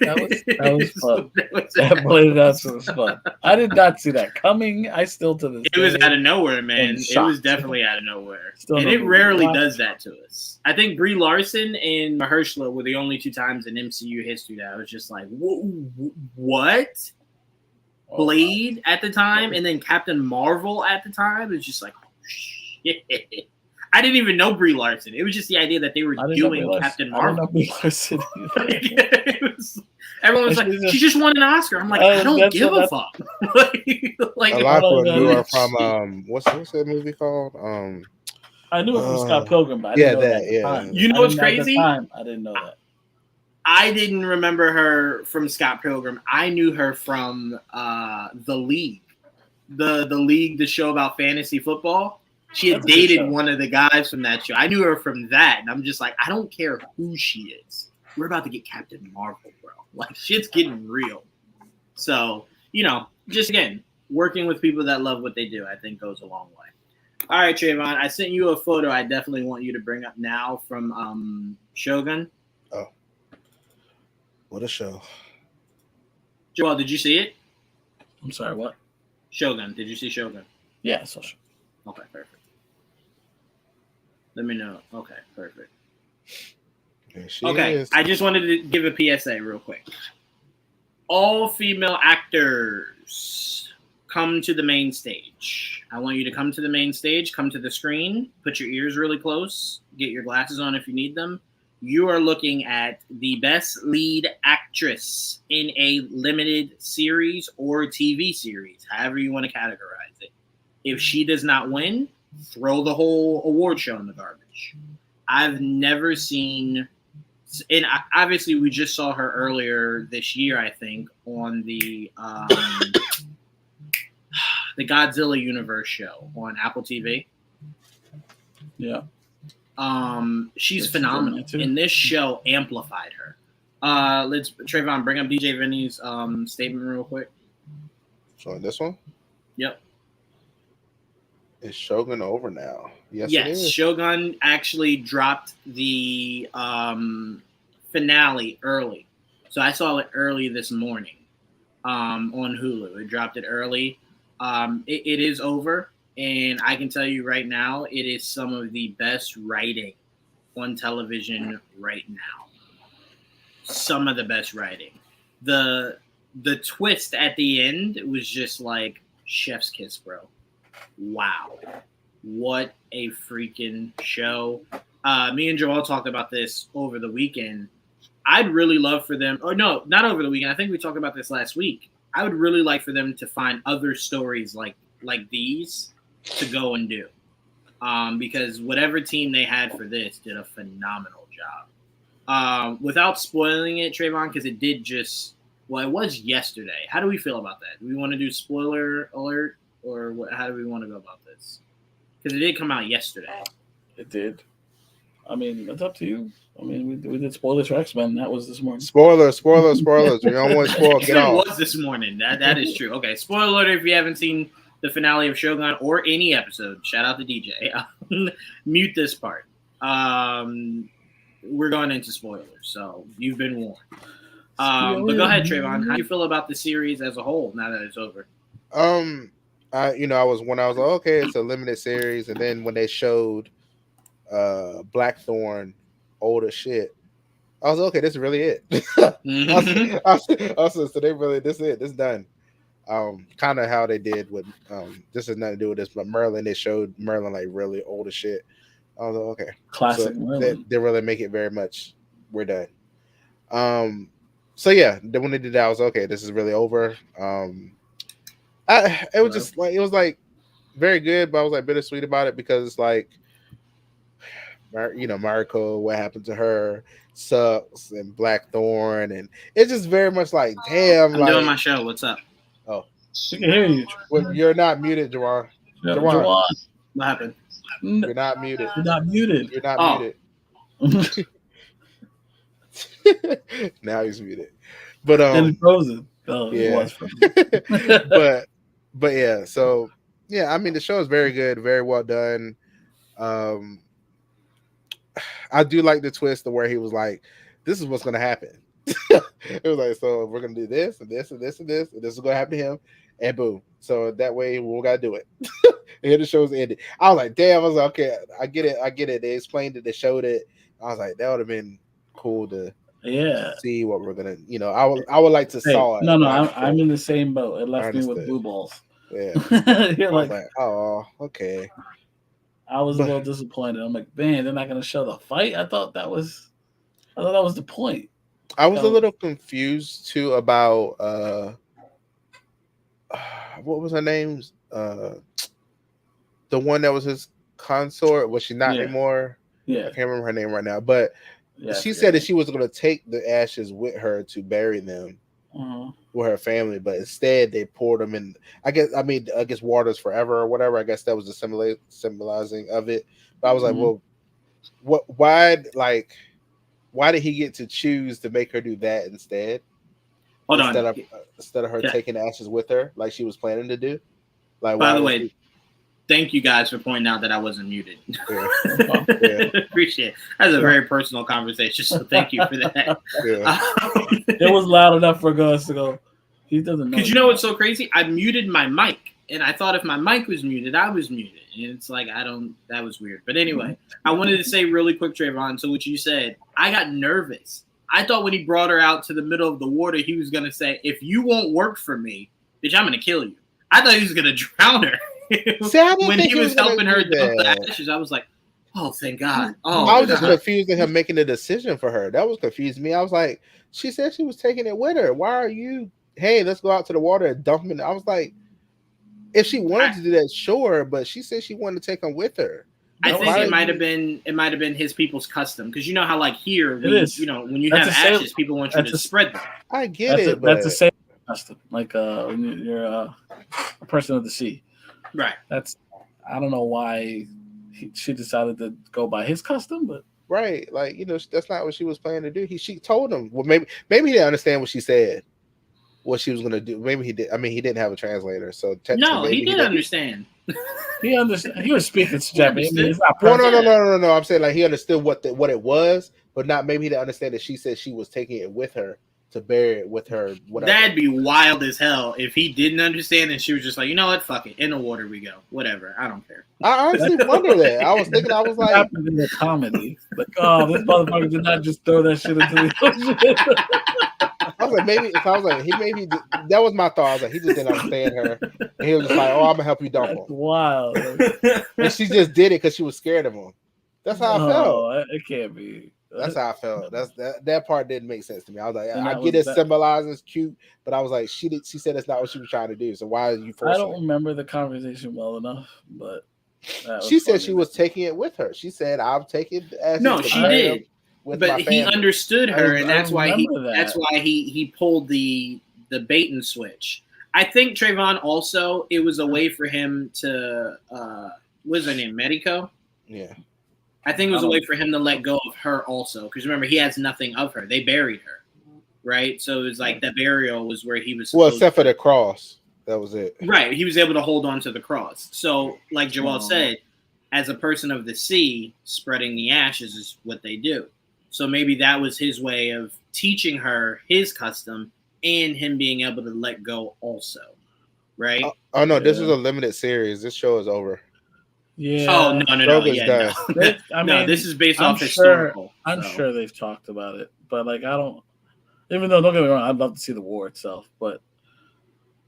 That was fun. That was fun. I did not see that coming. I still to this. It was out of nowhere, man. It was definitely out of nowhere, and it rarely does that to us. I think Brie Larson and Mahershala were the only 2 times in MCU history that I was just like, what? Blade at the time, and then Captain Marvel at the time. It's just like, oh, shit. I didn't even know Brie Larson. It was just the idea that they were doing Captain Marvel. Everyone was like, she just won an Oscar. I'm like, I don't give a fuck. Like a lot of people knew her from what's that movie called? I knew it from Scott Pilgrim, but I didn't know that. You know what's crazy? I didn't know that. I didn't remember her from Scott Pilgrim. I knew her from The League. The League, the show about fantasy football. She had dated one of the guys from that show. I knew her from that. And I'm just like, I don't care who she is. We're about to get Captain Marvel, bro. Like, shit's getting real. So, you know, just again, working with people that love what they do, I think goes a long way. All right, Trayvon, I sent you a photo I definitely want you to bring up now from Shogun. Oh. What a show. Joel, did you see it? I'm sorry, what? Shogun. Did you see Shogun? Yeah, I saw Shogun. Okay, perfect. Let me know. Okay, perfect. Okay, I just wanted to give a PSA real quick. All female actors, come to the main stage. I want you to come to the main stage, come to the screen, put your ears really close, get your glasses on if you need them. You are looking at the best lead actress in a limited series or TV series, however you want to categorize it. If she does not win, throw the whole award show in the garbage. I've never seen And obviously we just saw her earlier this year, I think, on the Godzilla Universe show on Apple TV. Yeah. She's phenomenal, and this show amplified her. Let's Trayvon bring up DJ Vinny's statement real quick. So this one? Yep. Is Shogun over now? Yes, it is. Shogun actually dropped the finale early. So I saw it early this morning on Hulu. It dropped it early. It is over, and I can tell you right now, it is some of the best writing on television right now. Some of the best writing. The twist at the end was just like chef's kiss, bro. Wow. What a freaking show. Me and Joel talked about this over the weekend. I'd really love for them, or no, not over the weekend. I think we talked about this last week. I would really like for them to find other stories like these to go and do. Because whatever team they had for this did a phenomenal job. Without spoiling it, Trayvon, because it did just, well, it was yesterday. How do we feel about that? Do we want to do spoiler alert, or how do we want to go about this? Because it did come out yesterday. It did. I mean, it's up to you. I mean, we did spoilers for X-Men. That was this morning. Spoilers. We don't want to spoil. Get off. It was this morning. That is true. Okay, spoiler alert if you haven't seen the finale of Shogun or any episode. Shout out to DJ. Mute this part. We're going into spoilers, so you've been warned. But go ahead, Trayvon. How do you feel about the series as a whole now that it's over? I was like, okay, it's a limited series, and then when they showed Blackthorn old as shit, I was like, okay, this is really it. Also, so they really, this is it, this is done. Kind of how they did with this has nothing to do with this, but Merlin, they showed Merlin like really old as shit. I was like, okay, classic so Merlin. They really make it very much, we're done. So yeah, then when they did that, I was like, okay, this is really over. It was just like, it was like very good, but I was like bittersweet about it because it's like, Mariko, what happened to her sucks, and Blackthorn, and it's just very much like, damn. I'm doing my show. What's up? Oh, she can hear you. Well, you're not muted, Jawan. Jawan. What happened? You're not muted. You're not muted. You're not muted. Now he's muted. But and frozen. Oh, yeah. but yeah, so yeah, I mean the show is very good, very well done. I do like the twist of where he was like, this is what's gonna happen. It was like, so we're gonna do this and this and this and this, and this is gonna happen to him, and boom. So that way we gotta do it. And here the show's ended. I was like, damn, I was like, okay, I get it. They explained it, they showed it. I was like, that would have been cool to see what we're gonna, I would like to saw it. No, I'm in the same boat. It left me with blue balls. Yeah. You're like, oh, okay. I was a little disappointed. I'm like, man, they're not gonna show the fight. I thought that was the point. I was a little confused too about what was her name? The one that was his consort. Was she not anymore? Yeah, I can't remember her name right now. But she said that she was going to take the ashes with her to bury them with her family, but instead they poured them in. I guess Waters Forever or whatever. I guess that was the symbolizing of it. But I was like, well, why did he get to choose to make her do that instead? Instead of her taking the ashes with her, like she was planning to do. Like, by the way, thank you guys for pointing out that I wasn't muted. Yeah. Appreciate it. That's a very personal conversation, so thank you for that. It was loud enough for Gus to go, he doesn't know. Because you know what's so crazy? I muted my mic, and I thought if my mic was muted, I was muted. And it's like, that was weird. But anyway, I wanted to say really quick, Trayvon, to what you said. I got nervous. I thought when he brought her out to the middle of the water, he was going to say, if you won't work for me, bitch, I'm going to kill you. I thought he was going to drown her. When he was helping her dump the ashes, I was like, oh, thank God. Oh, I was just confused at him making the decision for her. That was confused me. I was like, she said she was taking it with her. Why are you, hey, let's go out to the water and dump him? I was like, if she wanted to do that, sure, but she said she wanted to take him with her. I think it might have been his people's custom, because you know how like here when you have ashes, people want you to spread them. I get it, that's the same custom. Like when you're a person of the sea, right? I don't know why she decided to go by his custom, but right, like that's not what she was planning to do. She told him. Well, maybe he didn't understand what she said. What she was gonna do. Maybe he did. I mean, he didn't have a translator, so no, he did understand. He understood. He was speaking Japanese. No. I'm saying like he understood what it was, but not maybe he didn't understand that she said she was taking it with her to bury it with her. Whatever. That'd be wild as hell if he didn't understand and she was just like, you know what, fuck it, in the water we go, whatever. I don't care. I honestly wonder that. I was thinking, I was like, happened in the comedy, like, oh, this motherfucker did not just throw that shit into the ocean. I was like, maybe that was my thought. I was like, he just didn't understand her, and he was just like, "Oh, I'm gonna help you dump him." Wow. And she just did it because she was scared of him. That's how I felt. It can't be. That's how I felt. That part didn't make sense to me. I was like, I get it symbolizes cute, but I was like, she said that's not what she was trying to do. So why are you forcing? I don't remember the conversation well enough, but she said she was taking it with her. She said, "I'll take it." No, she did. But he understood her, and that's why he pulled the bait and switch. I think Trayvon also, it was a way for him to what's her name, Medico? Yeah. I think it was a way for him to let go of her also, because remember, he has nothing of her. They buried her, right? So it was like the burial was where he was. Well, except for the cross, that was it. Right, he was able to hold on to the cross. So, like Joel said, as a person of the sea, spreading the ashes is what they do. So maybe that was his way of teaching her his custom and him being able to let go also, right? Oh no, this is a limited series. This show is over. Yeah. Oh no. Yeah, no. I mean, this is based off historical. I'm sure they've talked about it, but like I don't. Even though, don't get me wrong, I'd love to see the war itself, but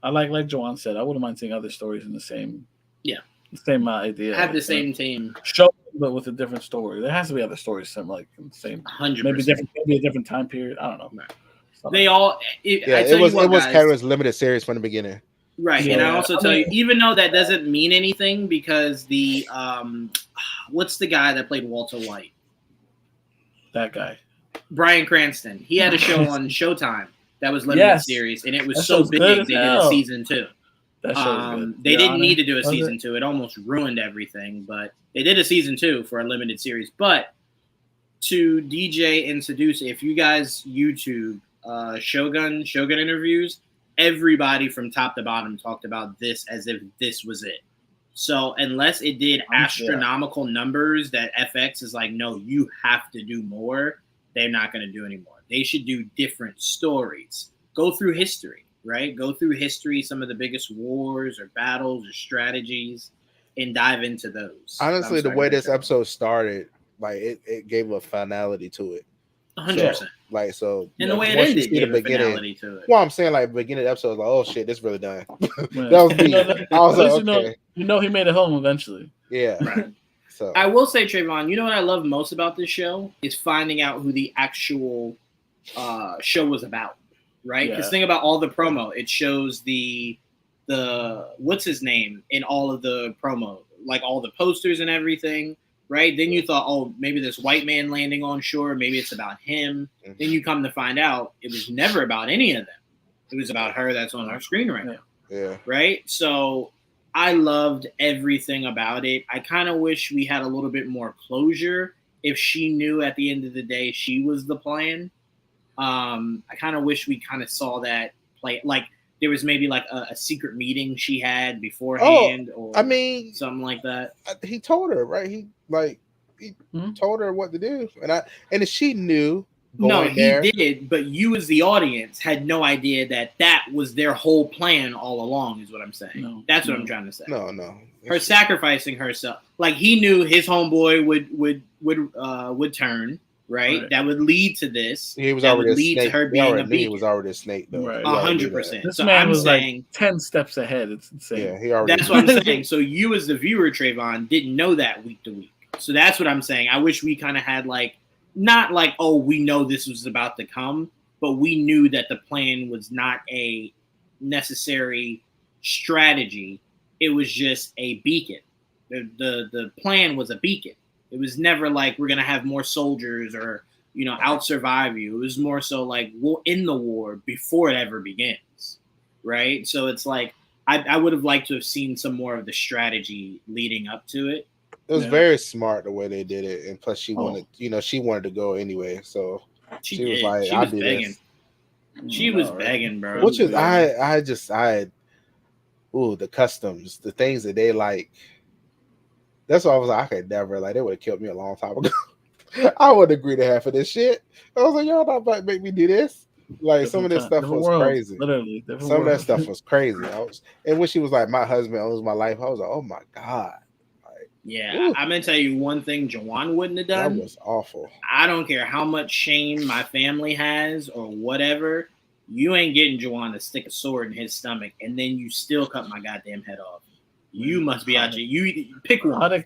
I like Joanne said, I wouldn't mind seeing other stories in the same. Yeah. The same idea. Have the same team. Show, but with a different story. There has to be other stories, some like the same. 100%. Maybe a different time period. I don't know. Right. They all. It was Kara's limited series from the beginning. Right, and I also tell you, even though that doesn't mean anything, because the what's the guy that played Walter White? That guy, Bryan Cranston. He had a show on Showtime that was limited series, and it was so big they did a season 2. They didn't need to do a season 2. It almost ruined everything, but they did a season 2 for a limited series. But to DJ and Seduce, if you guys YouTube Shogun interviews, everybody from top to bottom talked about this as if this was it. So unless it did astronomical numbers that FX is like, no, you have to do more, they're not going to do anymore. They should do different stories. Go through history, right? Go through history, some of the biggest wars or battles or strategies, and dive into those. Honestly, the way this episode started, like it gave a finality to it. 100%. Like so, and the way it ended gave a finality to it. Well, I'm saying like beginning of the episode, like, oh shit, this really done. That was me. I was like, okay. He made it home eventually. Yeah. Right. So I will say, Trayvon, you know what I love most about this show is finding out who the actual show was about, right? Because think about all the promo. It shows the what's his name in all of the promo, like all the posters and everything. Right? Then you thought, oh, maybe this white man landing on shore, maybe it's about him. Mm-hmm. Then you come to find out it was never about any of them. It was about her that's on our screen right now. Yeah. Right? So I loved everything about it. I kind of wish we had a little bit more closure if she knew at the end of the day she was the plan. I kind of wish we kind of saw that play. Like there was maybe like a secret meeting she had beforehand or I mean, something like that. He told her, right? He told her what to do. And she knew. No, he did, but you as the audience had no idea that was their whole plan all along, is what I'm saying. No, That's what I'm trying to say. No. Her sacrificing herself. Like he knew his homeboy would turn. Right, that would lead to this. He was already lead to her being a beacon. He was already a snake, though. 100%. This man was like 10 steps ahead. It's insane. Yeah, he already. That's what I'm saying. So you, as the viewer, Trayvon, didn't know that week to week. So that's what I'm saying. I wish we kind of had like, not like, oh, we know this was about to come, but we knew that the plan was not a necessary strategy. It was just a beacon. The plan was a beacon. It was never like we're gonna have more soldiers or out survive you. It was more so like we're in the war before it ever begins, right? So it's like I would have liked to have seen some more of the strategy leading up to it. It was very smart the way they did it, and plus she wanted, she wanted to go anyway, so she was like, "I'll do this." She was begging, bro. Which is the customs, the things that they like. That's why I was like, I could never, like, they would have killed me a long time ago. I wouldn't agree to half of this shit. I was like, y'all not about to make me do this. Like, some of this stuff was crazy. Literally, some of that stuff was crazy. And when she was like, my husband owns my life, I was like, oh my God. Yeah, I'm gonna tell you one thing Juwan wouldn't have done. That was awful. I don't care how much shame my family has or whatever. You ain't getting Juwan to stick a sword in his stomach, and then you still cut my goddamn head off. You must be out here. You pick one.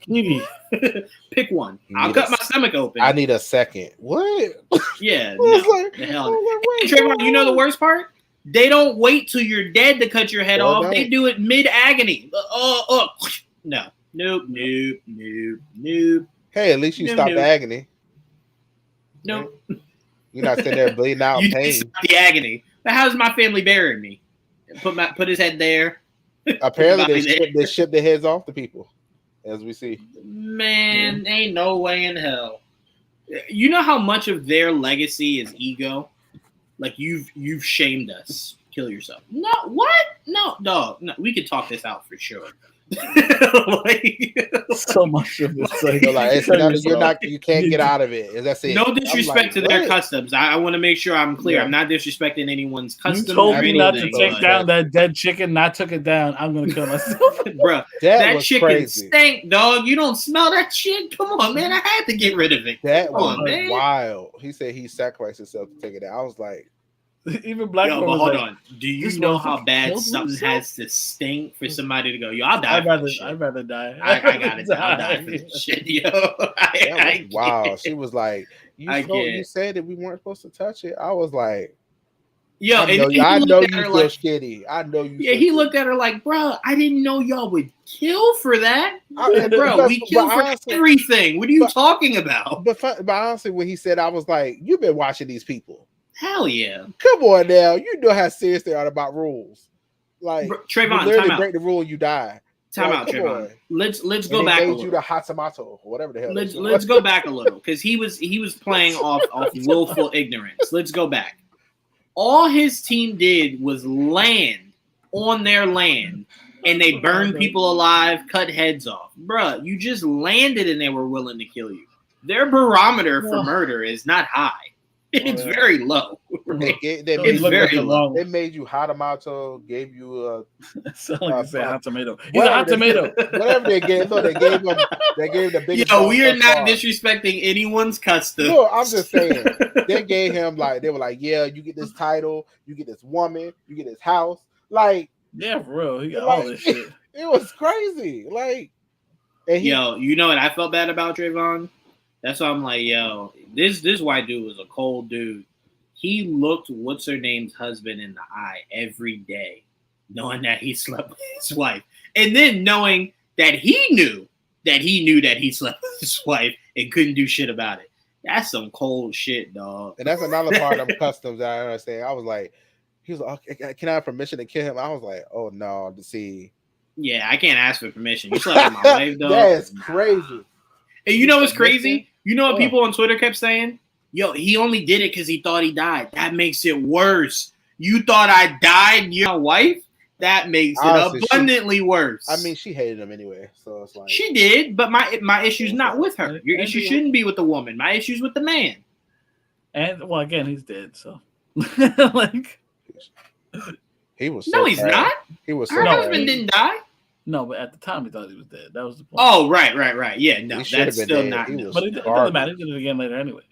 Pick one. I'll cut my stomach open. I need a second. What? Yeah. The hell. Trayvon, you know the worst part? They don't wait till you're dead to cut your head off. They do it mid agony. No. Nope. Hey, at least you stopped the agony. Nope. You're not sitting there bleeding out in pain. The agony. But how's my family burying me? Put his head there. Apparently, they ship the heads off the people, as we see. Man, ain't no way in hell. You know how much of their legacy is ego? Like you've shamed us. Kill yourself. No, what? No, dog. No, we could talk this out for sure. So much of this, you can't get out of it. That's it. No disrespect to their customs. I want to make sure I'm clear. I'm not disrespecting anyone's customs. You told me not to take down that dead chicken. Not took it down. I'm gonna kill myself, bro. That chicken stank, dog. You don't smell that shit? Come on, man. I had to get rid of it. That was wild. He said he sacrificed himself to take it out. I was like. Even black. Yo, but hold on. Do you know how bad something has to stink for somebody to go? Yo, I'll die. I'd rather die. I got it. I'll die for this shit, yo. Wow. She was like, you said that we weren't supposed to touch it. I was like, yo, I know you feel shitty. I know you. Yeah, he looked at her like, bro, I didn't know y'all would kill for that. Bro, we kill for everything. What are you talking about? But honestly, when he said, I was like, you've been watching these people. Hell yeah! Come on now, you know how serious they are about rules. Like Trayvon, you literally break the rule, you die. Time out, Trayvon. Let's go back. Made you the Hatsamato or whatever the hell. Let's go back a little because he was playing off willful ignorance. Let's go back. All his team did was land on their land, and they burned people alive, cut heads off. Bruh, you just landed and they were willing to kill you. Their barometer for murder is not high. It's very low. It's very low. They made you Hatamato, gave you a hot tomato. He's a hot tomato. Whatever they gave, they gave the biggest. Yo, we are not disrespecting anyone's custom. No, I'm just saying they gave him they were like, yeah, you get this title, you get this woman, you get this house. Like, yeah, for real, he got all this shit. It was crazy. Like, yo, you know what I felt bad about Trayvon? That's why I'm like, yo, this white dude was a cold dude. He looked what's her name's husband in the eye every day, knowing that he slept with his wife, and then knowing that he knew that he slept with his wife and couldn't do shit about it. That's some cold shit, dog. And that's another part of customs that I understand. I was like, he was like, okay, can I have permission to kill him? I was like, oh no, to see. Yeah, I can't ask for permission. You slept with my wife, dog. That's crazy. And you know what's crazy? You know what people on Twitter kept saying? Yo, he only did it because he thought he died. That makes it worse. You thought I died, you're my wife? That makes it abundantly worse. I mean, she hated him anyway, so it's like she did, but my issue's not with her. Your issue shouldn't be with the woman. My issue's with the man. And well, again, he's dead, so like he was. No, he's not. He was. Her husband didn't die. No, but at the time he thought he was dead. That was the point. Oh, right. Yeah, no, that's still dead. not. But it doesn't matter. He did it again later anyway.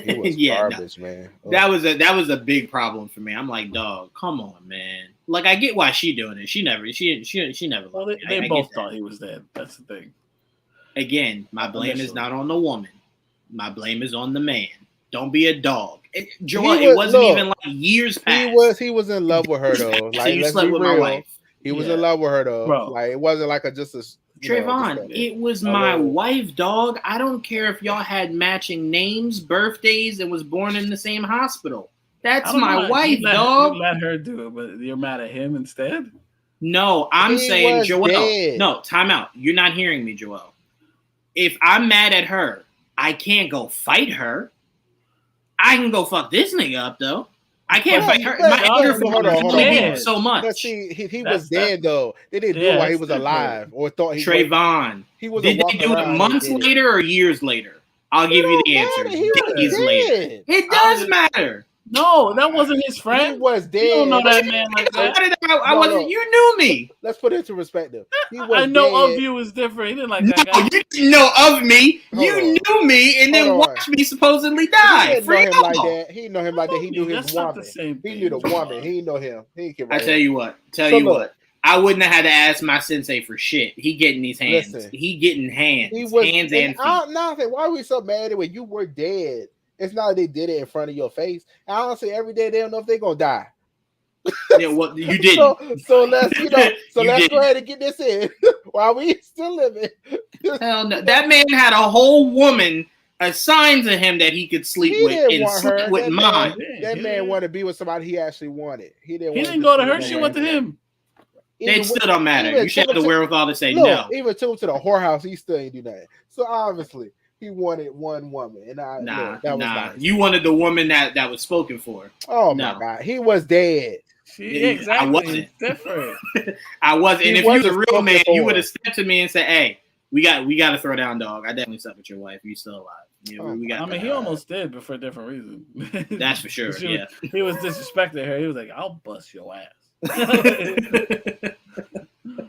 He was garbage, man. Oh. That was a big problem for me. I'm like, dog, come on, man. Like, I get why she doing it. She never. Well, they both thought he was dead. That's the thing. Again, my blame is not on the woman. My blame is on the man. Don't be a dog. Joel, it wasn't even like years past. He was in love with her though. Like, you slept with my wife. He was in love with her though. Bro. Like it wasn't like just a Trayvon, it was my wife, dog. I don't care if y'all had matching names, birthdays, and was born in the same hospital. That's my wife, dog. You let her do it, but you're mad at him instead? No, I'm saying, Joel. Dead. No, time out. You're not hearing me, Joel. If I'm mad at her, I can't go fight her. I can go fuck this nigga up, though. I can't fight her. My anger for her so much. But see, he was dead though. They didn't do it while he was alive, or thought he Trayvon. He was. Did they do it months later or years later? I'll give you the answer. Days later. It does matter. No, that wasn't his friend. He was dead. You don't know that man like that. I wasn't. You knew me. Let's put it into perspective. I know of you is different. He didn't like that guy. You didn't know of me. You knew me, and then watched me supposedly die. He didn't know him like that. He didn't know him like that. He knew his woman. He knew the woman. He didn't know him. I tell you what. I wouldn't have had to ask my sensei for shit. He getting these hands. Listen, he getting hands. He was, hands and feet. Why are we so mad when you were dead? It's not like they did it in front of your face. And honestly, every day they don't know if they're gonna die. Yeah, well, you didn't. So let's go ahead and get this in while we still living. Hell no. That man had a whole woman assigned to him that he could sleep with and sleep with mine. That man wanted to be with somebody he actually wanted. He didn't go to her. She went to him. It still don't matter. You should have the wherewithal to say no. Even took him to the whorehouse. He still ain't do nothing. So obviously. He wanted one woman, and that was nice. You wanted the woman that was spoken for. Oh my god, he was dead. Exactly. I wasn't. Different. I wasn't. And if you was a real man, you would have stepped to me and said, "Hey, we got to throw down, dog. I definitely slept with your wife. You still alive." We got. He almost did, but for a different reason. That's for sure. Yeah, he was disrespecting her. He was like, "I'll bust your ass."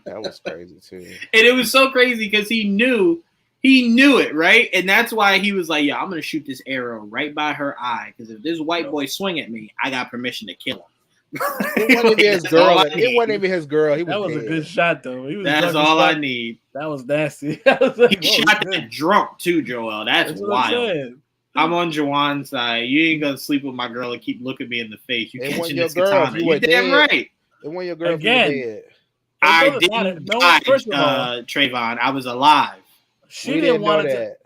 That was crazy too. And it was so crazy because he knew it, right? And that's why he was like, I'm going to shoot this arrow right by her eye. Because if this white boy swing at me, I got permission to kill him. It wasn't even his girl. It wasn't even his girl. That was a good shot, though. That's all I need. That was nasty. He shot that drunk, too, Joel. That's wild. I'm on Jawan's side. You ain't going to sleep with my girl and keep looking me in the face. You catching this katana. You're damn right. It wasn't your girl. Again. I didn't die, Trayvon. I was alive. She didn't want it.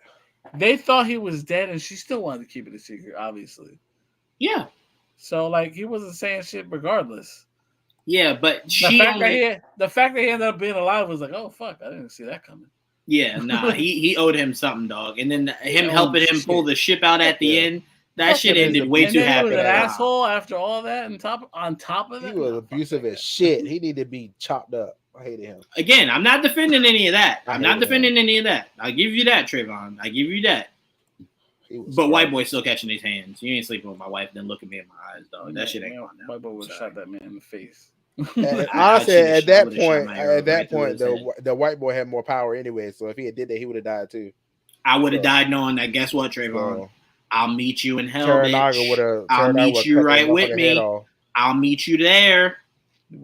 They thought he was dead, and she still wanted to keep it a secret, obviously. Yeah. So, he wasn't saying shit regardless. Yeah, but the fact that he ended up being alive was like, oh, fuck, I didn't see that coming. Yeah, he owed him something, dog. And then him helping him pull the ship out at the end, that shit ended way too happy. He was an asshole after all that, and on top of that. He was abusive as shit. He needed to be chopped up. I hated him. Again, I'm not defending any of that. I'll give you that, Trayvon. I give you that. But white boy still catching his hands. You ain't sleeping with my wife, then look at me in my eyes, dog. That shit ain't going down. White boy would have shot that man in the face. Honestly, at that point, the white boy had more power anyway. So if he had did that, he would have died too. I would have died knowing that. Guess what, Trayvon? I'll meet you in hell, bitch. I'll meet you right with me. I'll meet you there.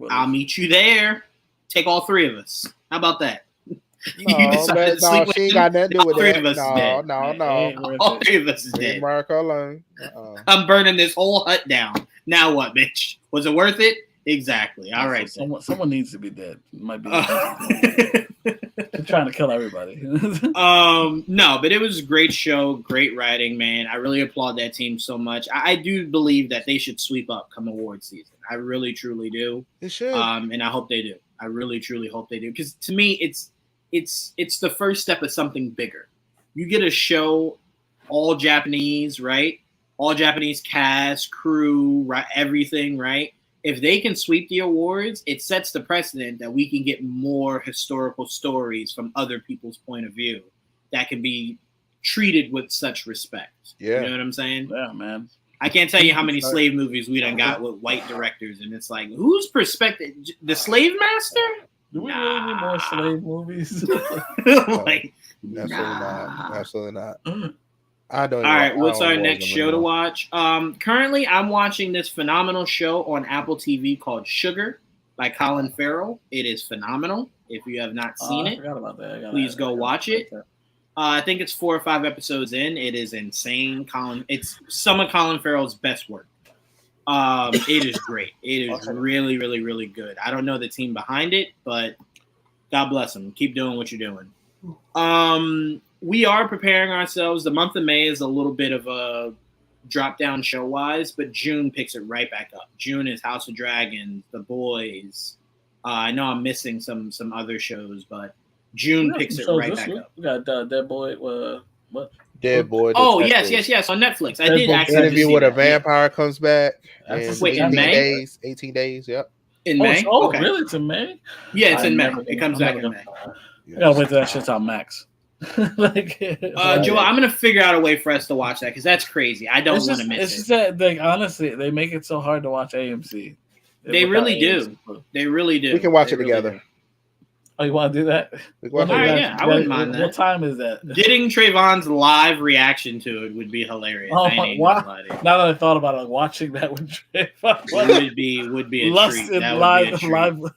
I'll meet you there. Take all three of us. How about that? She ain't got nothing to do with that. No. All three of us is dead. Mark alone. I'm burning this whole hut down. Now what, bitch? Was it worth it? Exactly. All right. Someone needs to be dead. It might be. They're trying to kill everybody. No, but it was a great show, great writing, man. I really applaud that team so much. I do believe that they should sweep up come award season. I really, truly do. They should. And I hope they do. I really, truly hope they do. Because to me, it's the first step of something bigger. You get a show, all Japanese, right? All Japanese cast, crew, right? Everything, right? If they can sweep the awards, it sets the precedent that we can get more historical stories from other people's point of view that can be treated with such respect. Yeah. You know what I'm saying? Yeah, man. I can't tell you how many slave movies we done got with white directors, and it's like, whose perspective? The slave master? Do we really need more slave movies? Absolutely not. I don't. All right, what's our next show to watch? Currently, I'm watching this phenomenal show on Apple TV called Sugar by Colin Farrell. It is phenomenal. If you have not seen it, please go watch it. I think it's 4 or 5 episodes in. It is insane. It's some of Colin Farrell's best work. It is great. It is really, really, really good. I don't know the team behind it, but God bless them. Keep doing what you're doing. We are preparing ourselves. The month of May is a little bit of a drop down show wise, but June picks it right back up. June is House of Dragons, The Boys. I know I'm missing some other shows, but June picks it right back up. We got Dead Boy. What? Dead Boy. Oh, yes, on Netflix. I did actually Interview with a Vampire comes back. Wait, in May? 18 days, yep. In May? Oh, okay. Really? It's in May? Yeah, it's in May. It comes back in May. I gotta wait till that shit's on Max. Joel, I'm gonna figure out a way for us to watch that because that's crazy. I don't want to miss it. It's just that, like, honestly, they make it so hard to watch AMC. They really do. They really do. We can watch it together. Oh, you want to do that? Yeah, I wouldn't mind that. What time is that? Getting Trayvon's live reaction to it would be hilarious. Oh, now that I thought about it, like, watching that with Trayvon would be a treat.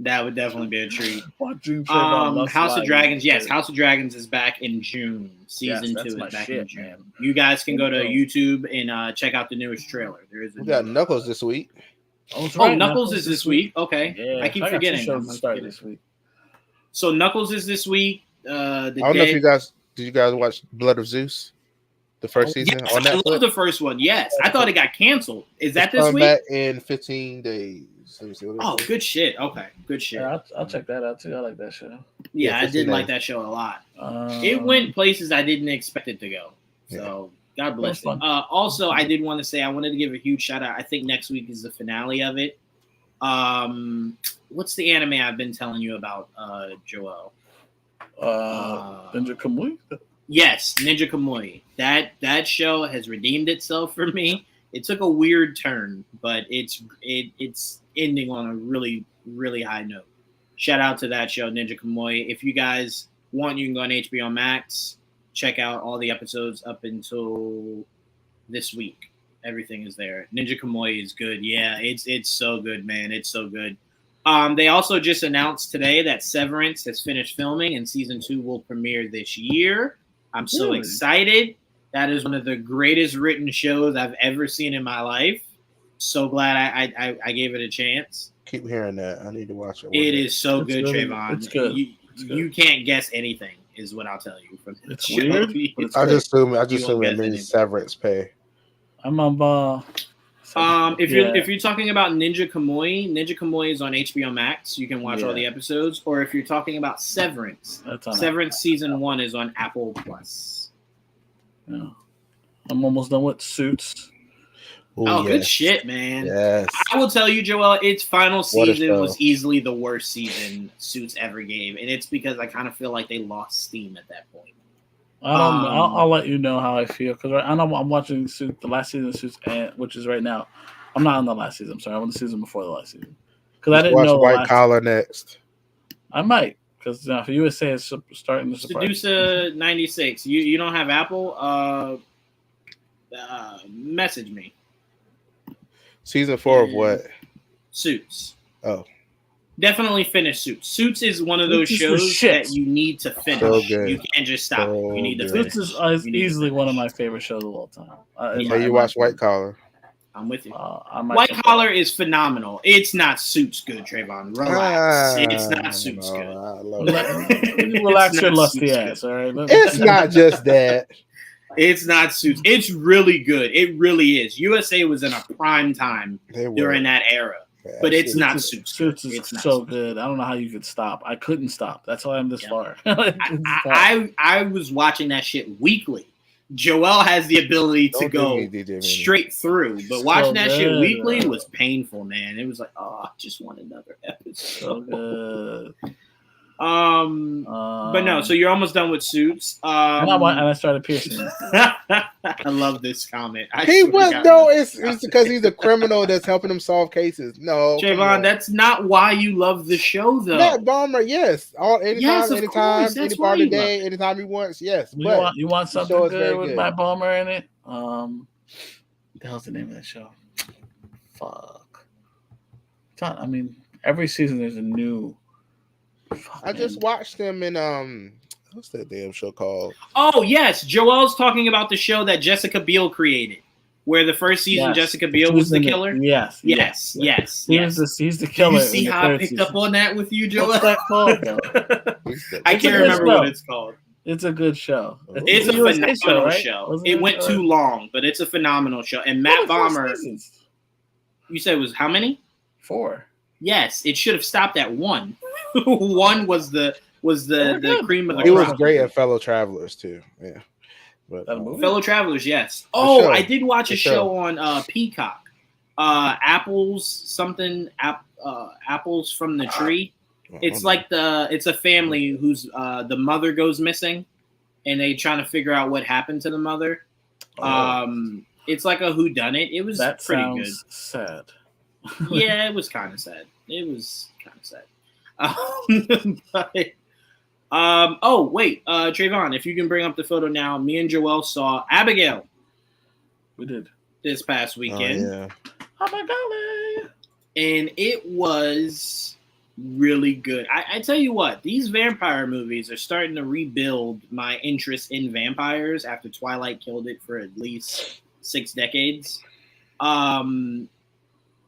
That would definitely be a treat. Watching House of Dragons, yes, House of Dragons is back in June. Season 2 is back in June. Man. You guys can go to YouTube and check out the newest trailer. We got Knuckles this week. Oh, Knuckles is this week. Okay, yeah, I keep forgetting. Start this week. So Knuckles is this week. I don't know if did you guys watch Blood of Zeus, the first season on Netflix? I love the first one. Yes, I thought it got canceled. Is that this week? Back in 15 days. Oh, good shit. Okay, good shit. Yeah, I'll check that out too. I like that show. Yeah, I did like that show a lot. It went places I didn't expect it to go. So God bless it. Also, I did want to say I wanted to give a huge shout out. I think next week is the finale of it. What's the anime I've been telling you about, Joel? Ninja Kamui? Yes, Ninja Kamui. That show has redeemed itself for me. It took a weird turn, but it's ending on a really, really high note. Shout out to that show, Ninja Kamui. If you guys want, you can go on HBO Max, check out all the episodes up until this week. Everything is there. Ninja Kamui is good. Yeah, it's so good, man. It's so good. They also just announced today that Severance has finished filming and season 2 will premiere this year. I'm so excited. That is one of the greatest written shows I've ever seen in my life. So glad I gave it a chance. Keep hearing that. I need to watch it. It is so good, Trayvon. It's good. You can't guess anything, is what I'll tell you from this show. Weird. I just assume it means severance pay. I'm on if you're talking about Ninja Kamui is on HBO Max. You can watch all the episodes. Or if you're talking about Severance, season 1 is on Apple Plus. Yeah. I'm almost done with Suits. Ooh, good shit, man. Yes. I will tell you, Joel, its final season was easily the worst season Suits ever gave. And it's because I kind of feel like they lost steam at that point. I'll let you know how I feel. Because I know I'm watching Suits, the last season of Suits, which is right now. I'm not on the last season. I'm sorry. I'm on the season before the last season. Because I didn't know. White Collar next. I might. Because for USA is starting to surprise. Sedusa 96. You don't have Apple? Message me. Season 4 of what? Suits. Oh. Definitely finish Suits. Suits is one of those shows that you need to finish. So you can't just stop. You need to finish. Suits is easily one of my favorite shows of all time. You watch White Collar. I'm with you. White Collar is phenomenal. It's not Suits good, Trayvon. Relax. It's not Suits good. Relax your lusty ass, all right? It's not just that. It's not Suits. It's really good. It really is. USA was in a prime time during that era. Yeah, but it's not Suits. Suits is so good. I don't know how you could stop. I couldn't stop. That's why I'm this far. I was watching that shit weekly. Joel has the ability to go straight through, but watching that shit weekly was painful, man. It was like, I just want another episode. So good. But no, so you're almost done with Suits. And I started piercing. I love this comment. It's because he's a criminal that's helping him solve cases. No, Trayvon, that's not why you love the show, though. Matt Bomber, yes. Anytime, any part of the day, anytime he wants, yes. You want something good with Matt Bomber in it? What the hell's the name of that show? Fuck. I mean, every season there's a new. I just watched them in what's that damn show called? Oh yes, Joel's talking about the show that Jessica Biel created. where the first season Jessica Biel was the killer. Yes. He's the killer. Do you see how I picked up on that with you, Joel? What's that called, though? I can't remember what it's called. It's a good show. It's a phenomenal show. It went too long, but it's a phenomenal show. And Matt Bomer, you said it was how many? 4. Yes, it should have stopped at 1. 1 was the cream of the crop. He was great at Fellow Travelers too. Yeah. But, Fellow Travelers, yes. Oh, I did watch a show on Peacock. Apples from the Tree. It's like it's a family whose the mother goes missing, and they trying to figure out what happened to the mother. It's like a whodunit. It was pretty good. Sad. Yeah, it was kind of sad. Oh wait, Trayvon, if you can bring up the photo now. Me and Joel saw Abigail. We did this past weekend. Oh my golly! And it was really good. I tell you what, these vampire movies are starting to rebuild my interest in vampires after Twilight killed it for at least 6 decades.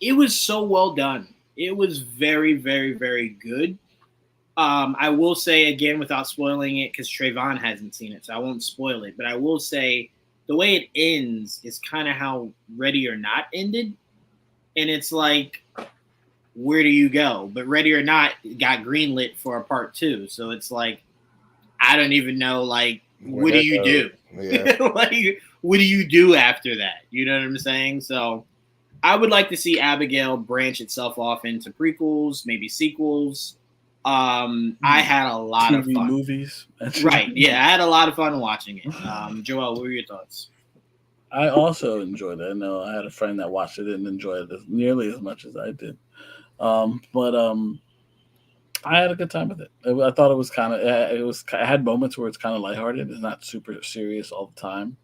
It was so well done. It was very, very, very good. I will say again, without spoiling it, because Trayvon hasn't seen it, so I won't spoil it. But I will say the way it ends is kind of how Ready or Not ended, and it's like, where do you go? But Ready or Not got greenlit for a part 2, so it's like, I don't even know. Like, what do you do? Yeah. Like, what do you do after that? You know what I'm saying? So, I would like to see Abigail branch itself off into prequels, maybe sequels. I had a lot of fun. Movies. Right. Yeah, I had a lot of fun watching it. Joel, what were your thoughts? I also enjoyed it. I know I had a friend that watched it and enjoyed it nearly as much as I did. But I had a good time with it. I thought it was I had moments where it's kind of lighthearted. It's not super serious all the time.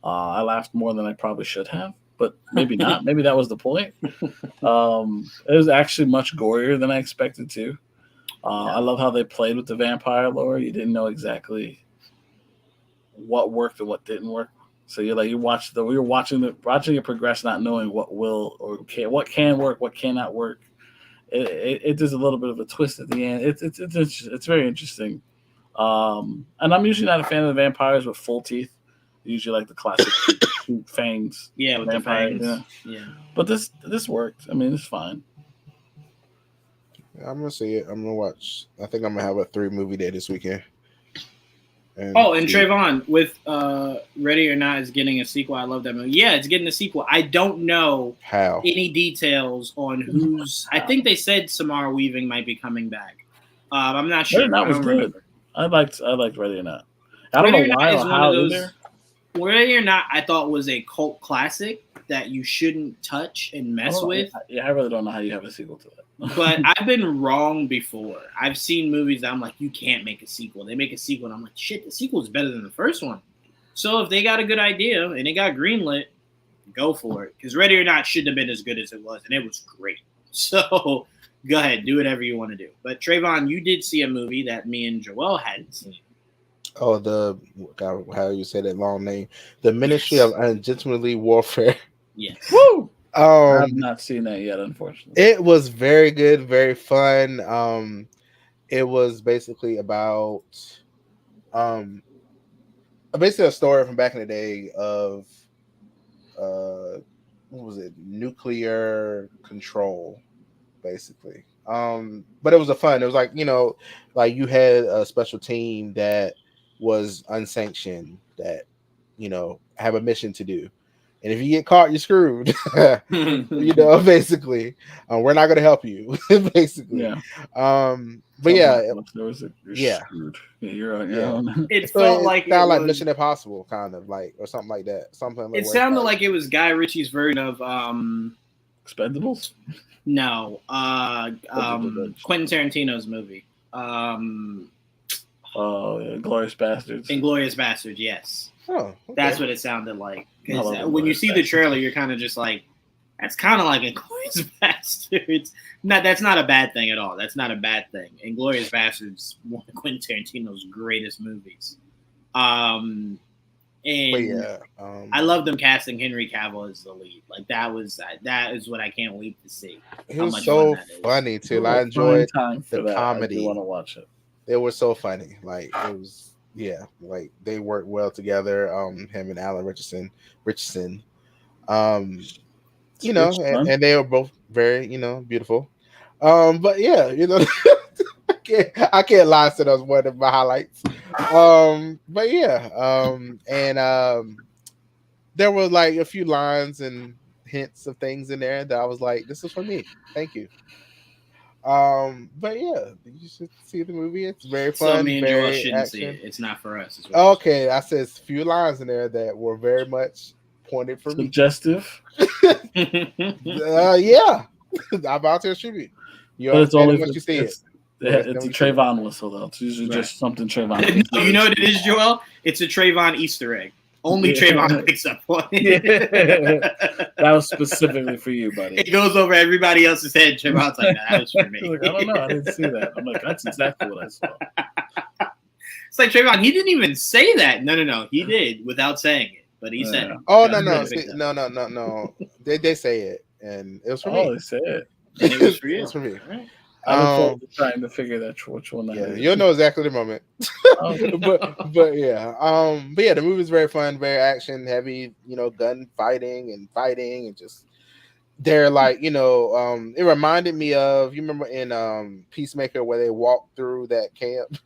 I laughed more than I probably should have, but maybe not. Maybe that was the point. It was actually much gorier than I expected to. I love how they played with the vampire lore. You didn't know exactly what worked and what didn't work. So you're watching it progress, not knowing what will or what can work, what cannot work. It does a little bit of a twist at the end. It's very interesting. And I'm usually not a fan of the vampires with full teeth. Usually like the classic fangs. Yeah, with vampires. The fangs. Yeah. But this worked. I mean, it's fine. I'm gonna see it. I'm gonna watch. I think I'm gonna have a 3 movie day this weekend. And Trayvon, with Ready or Not is getting a sequel. I love that movie. Yeah, it's getting a sequel. I don't know how any details on who's. I think they said Samara Weaving might be coming back. I'm not sure. That was good. I liked Ready or Not. I don't know why or how either. Ready or Not, I thought was a cult classic that you shouldn't touch and mess with. Yeah, I really don't know how you have a sequel to that. But I've been wrong before. I've seen movies that I'm like, you can't make a sequel. They make a sequel, and I'm like, shit, the sequel is better than the first one. So if they got a good idea and it got greenlit, go for it. Because Ready or Not shouldn't have been as good as it was, and it was great. So go ahead, do whatever you want to do. But Trayvon, you did see a movie that me and Joel hadn't seen. Oh, how you say that long name? The Ministry of Ungentlemanly Warfare. Yes. Woo! I have not seen that yet, unfortunately. It was very good, very fun. It was basically about basically a story from back in the day of what was it? Nuclear control, basically. But it was fun. It was like, like you had a special team that was unsanctioned that, have a mission to do. And if you get caught, you're screwed. Basically. We're not going to help you, basically. Yeah. But yeah. You're screwed. Yeah, you're on your own. It felt like Mission Impossible, kind of like, or something like that. Something. It sounded like it was Guy Ritchie's version of Expendables? No. Quentin Tarantino's movie. Inglourious Bastards. Inglourious Bastards, yes. Oh, okay. That's what it sounded like. Because when you see the trailer, you're kind of just like, that's kind of like Inglourious Bastards. That's not a bad thing at all. That's not a bad thing. Inglourious Bastards, one of Quentin Tarantino's greatest movies. And I love them casting Henry Cavill as the lead. Like that is what I can't wait to see. It was so funny too. I enjoyed the comedy. I want to watch it. They were so funny. Like it was, like they worked well together. Him and Alan Richardson. And they were both very, beautiful. But yeah, I can't lie to those one of my highlights. But yeah, and there were like a few lines and hints of things in there that I was like, this is for me. Thank you. But yeah, you should see the movie. It's very fun. So me and Joel shouldn't see it. It's not for us. Okay, I said a few lines in there that were very much pointed for suggestive. Yeah, I'm about to attribute. But it's only what you see it. It's a Trayvon whistle, though. It's usually just something Trayvon. You know what it is, Joel? It's a Trayvon Easter egg. Only Trayvon picks up on it. That was specifically for you, buddy. It goes over everybody else's head. Trayvon's like, that was for me. Like, I don't know. I didn't see that. I'm like, that's exactly what I saw. It's like, Trayvon, he didn't even say that. No. He did without saying it, but he said it. Oh, no. They say it, and it was for me. Oh, they say it. And it was for you. It was for me. Right. I'm trying to figure that which one. Yeah, you'll know exactly the moment. but yeah, the movie is very fun, very action heavy. Gun fighting and just they're like, it reminded me of, you remember in Peacemaker where they walked through that camp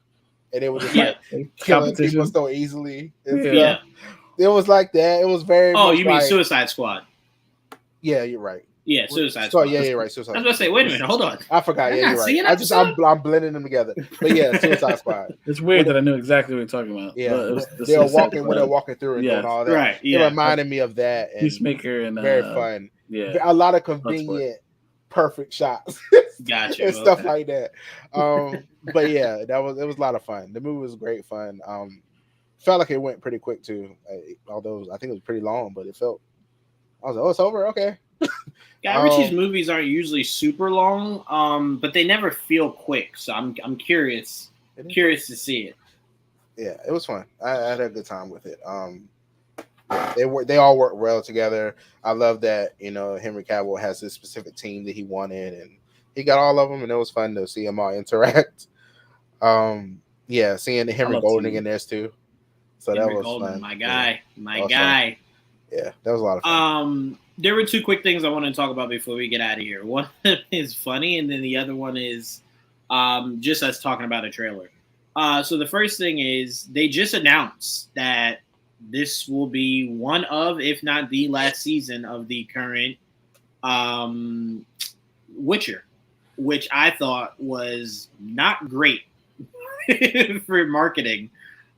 and it was just like killing people so easily. Yeah, it was like that. It was very. Oh, you mean Suicide Squad? Yeah, you're right. Yeah, Suicide Squad. Yeah, you're right. Suicide I was gonna say, wait a minute, hold on. I forgot. Yeah, you're right. I'm blending them together. But yeah, Suicide Squad. It's weird that I knew exactly what you're talking about. Yeah, they were walking through and doing all that. Right. Yeah. It reminded me of that. And Peacemaker and very fun. Yeah, a lot of convenient, perfect shots. Gotcha. And stuff like that. But yeah, it was a lot of fun. The movie was great fun. Felt like it went pretty quick too. Although I think it was pretty long, but it felt. I was like, oh, it's over. Okay. Guy Ritchie's movies aren't usually super long, but they never feel quick. So I'm curious to see it. Yeah, it was fun. I had a good time with it. They all work well together. I love that Henry Cavill has this specific team that he wanted, and he got all of them, and it was fun to see them all interact. Seeing Henry Golding in there too. So Henry that was Golding, fun. My guy. Yeah, that was a lot of fun. There were two quick things I want to talk about before we get out of here. One is funny, and then the other one is just us talking about a trailer. So the first thing is they just announced that this will be one of, if not the last season of the current Witcher, which I thought was not great for marketing.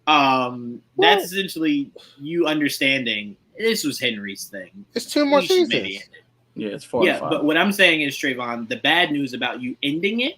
That's essentially you understanding this was Henry's thing. It's 2 more seasons. Yeah, it's 4 or 5. But what I'm saying is, Trayvon, the bad news about you ending it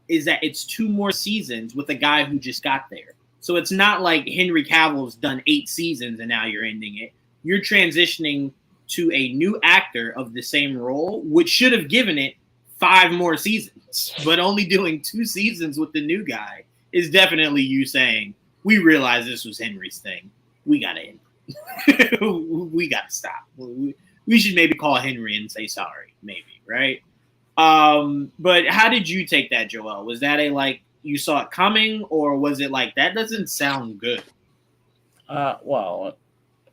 is that it's 2 more seasons with a guy who just got there. So it's not like Henry Cavill's done 8 seasons and now you're ending it. You're transitioning to a new actor of the same role, which should have given it 5 more seasons. But only doing 2 seasons with the new guy is definitely you saying, we realize this was Henry's thing. We got to end it. We got to stop. We should maybe call Henry and say sorry, maybe, right? But how did you take that, Joel? Was that you saw it coming, or was it like, that doesn't sound good? Well,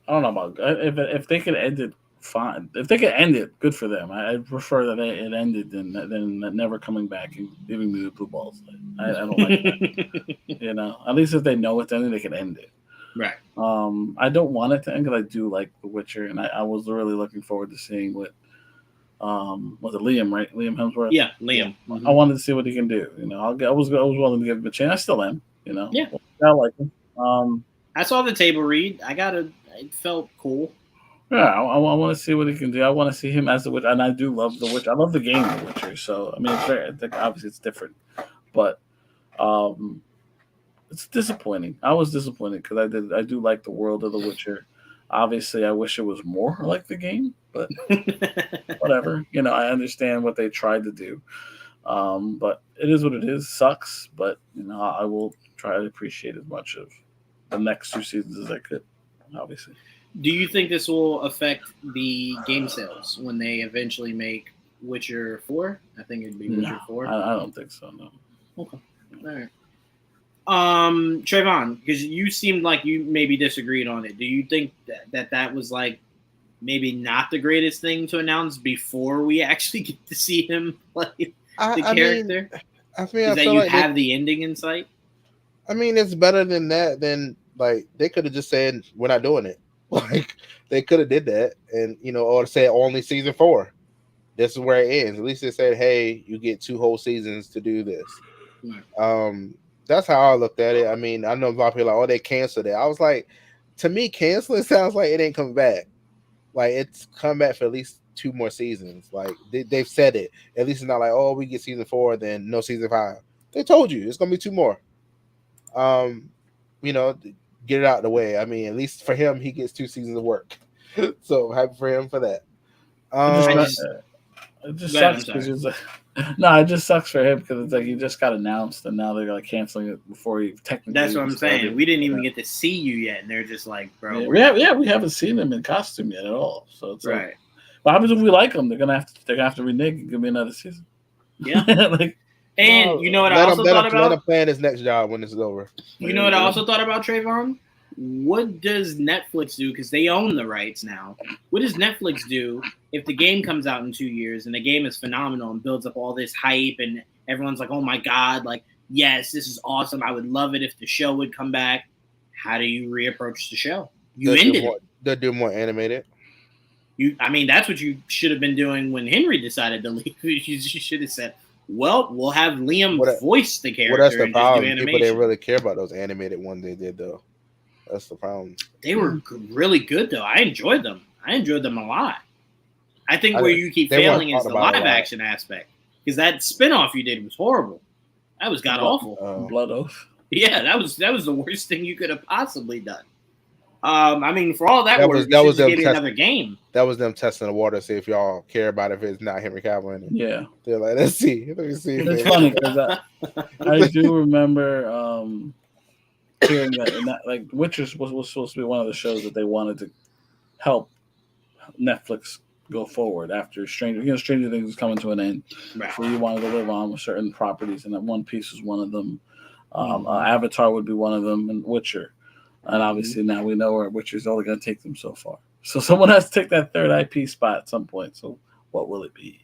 I don't know about if they could end it, fine. If they could end it, good for them. I prefer that it ended than never coming back and giving me the blue balls. I don't like that. At least if they know it's ending, they can end it. Right. I don't want it to end because I do like The Witcher, and I was really looking forward to seeing what was it Liam, right? Liam Hemsworth. Yeah, Liam. Mm-hmm. I wanted to see what he can do. I was willing to give him a chance. I still am. Yeah. I like him. I saw the table read. It felt cool. Yeah, I want to see what he can do. I want to see him as the Witcher, and I do love The Witcher. I love the game The Witcher. So it's very obviously it's different, but it's disappointing. I was disappointed because I do like the world of The Witcher. Obviously, I wish it was more like the game, but whatever. I understand what they tried to do. But it is what it is. Sucks, but I will try to appreciate as much of the next 2 seasons as I could. obviously. Do you think this will affect the game sales when they eventually make Witcher 4? I think it'd be Witcher 4. I don't think so. No. Okay. All right. Trayvon, because you seemed like you maybe disagreed on it. Do you think that was like maybe not the greatest thing to announce before we actually get to see him play the character? I Is that you like have the ending in sight? I mean, it's better than that. Than like they could have just said we're not doing it. Like they could have did that, and or said only season 4. This is where it ends. At least they said, hey, you get 2 whole seasons to do this. Right. That's how I looked at it. I mean, I know a lot of people are like, oh, they canceled it. I was like, to me, canceling sounds like it ain't coming back. Like it's come back for at least 2 more seasons. Like they've said it. At least it's not like, oh, we get season 4, then no season 5. They told you it's gonna be 2 more. Get it out of the way. I mean, at least for him, he gets 2 seasons of work. So I'm happy for him for that. It just sucks because it just sucks for him because it's like he just got announced and now they're like canceling it before he technically. That's what I'm saying. We didn't even get to see you yet, and they're just like, bro. Yeah, we haven't seen him in costume yet at all. So it's right. Like, what happens if we like him? They're gonna have to renege and give me another season. Yeah. You know what I also thought about? Let him plan his next job when this is over. You know what I also thought about, Trayvon? What does Netflix do? Because they own the rights now. What does Netflix do if the game comes out in 2 years and the game is phenomenal and builds up all this hype and everyone's like, oh my God, like, yes, this is awesome. I would love it if the show would come back. How do you reapproach the show? You ended it. They'll do more animated. That's what you should have been doing when Henry decided to leave. You should have said, well, we'll have Liam voice the character. Well, that's the problem. Just do people didn't really care about those animated ones they did, though. That's the problem. They were really good, though. I enjoyed them. a lot. I think where you keep failing is the live action aspect. Because that spinoff you did was horrible. That was god awful. Blood Oath. Yeah, that was the worst thing you could have possibly done. For all that work, that was them another game. That was them testing the water, see if y'all care about if it's not Henry Cavill in it. Yeah, they're like, let me see. It's funny because I do remember hearing that like Witcher was supposed to be one of the shows that they wanted to help Netflix go forward after Stranger Things was coming to an end. Right. So you wanted to live on with certain properties, and that One Piece was one of them. Avatar would be one of them, and Witcher. And obviously now we know where Witcher's only going to take them so far. So someone has to take that third IP spot at some point. So what will it be?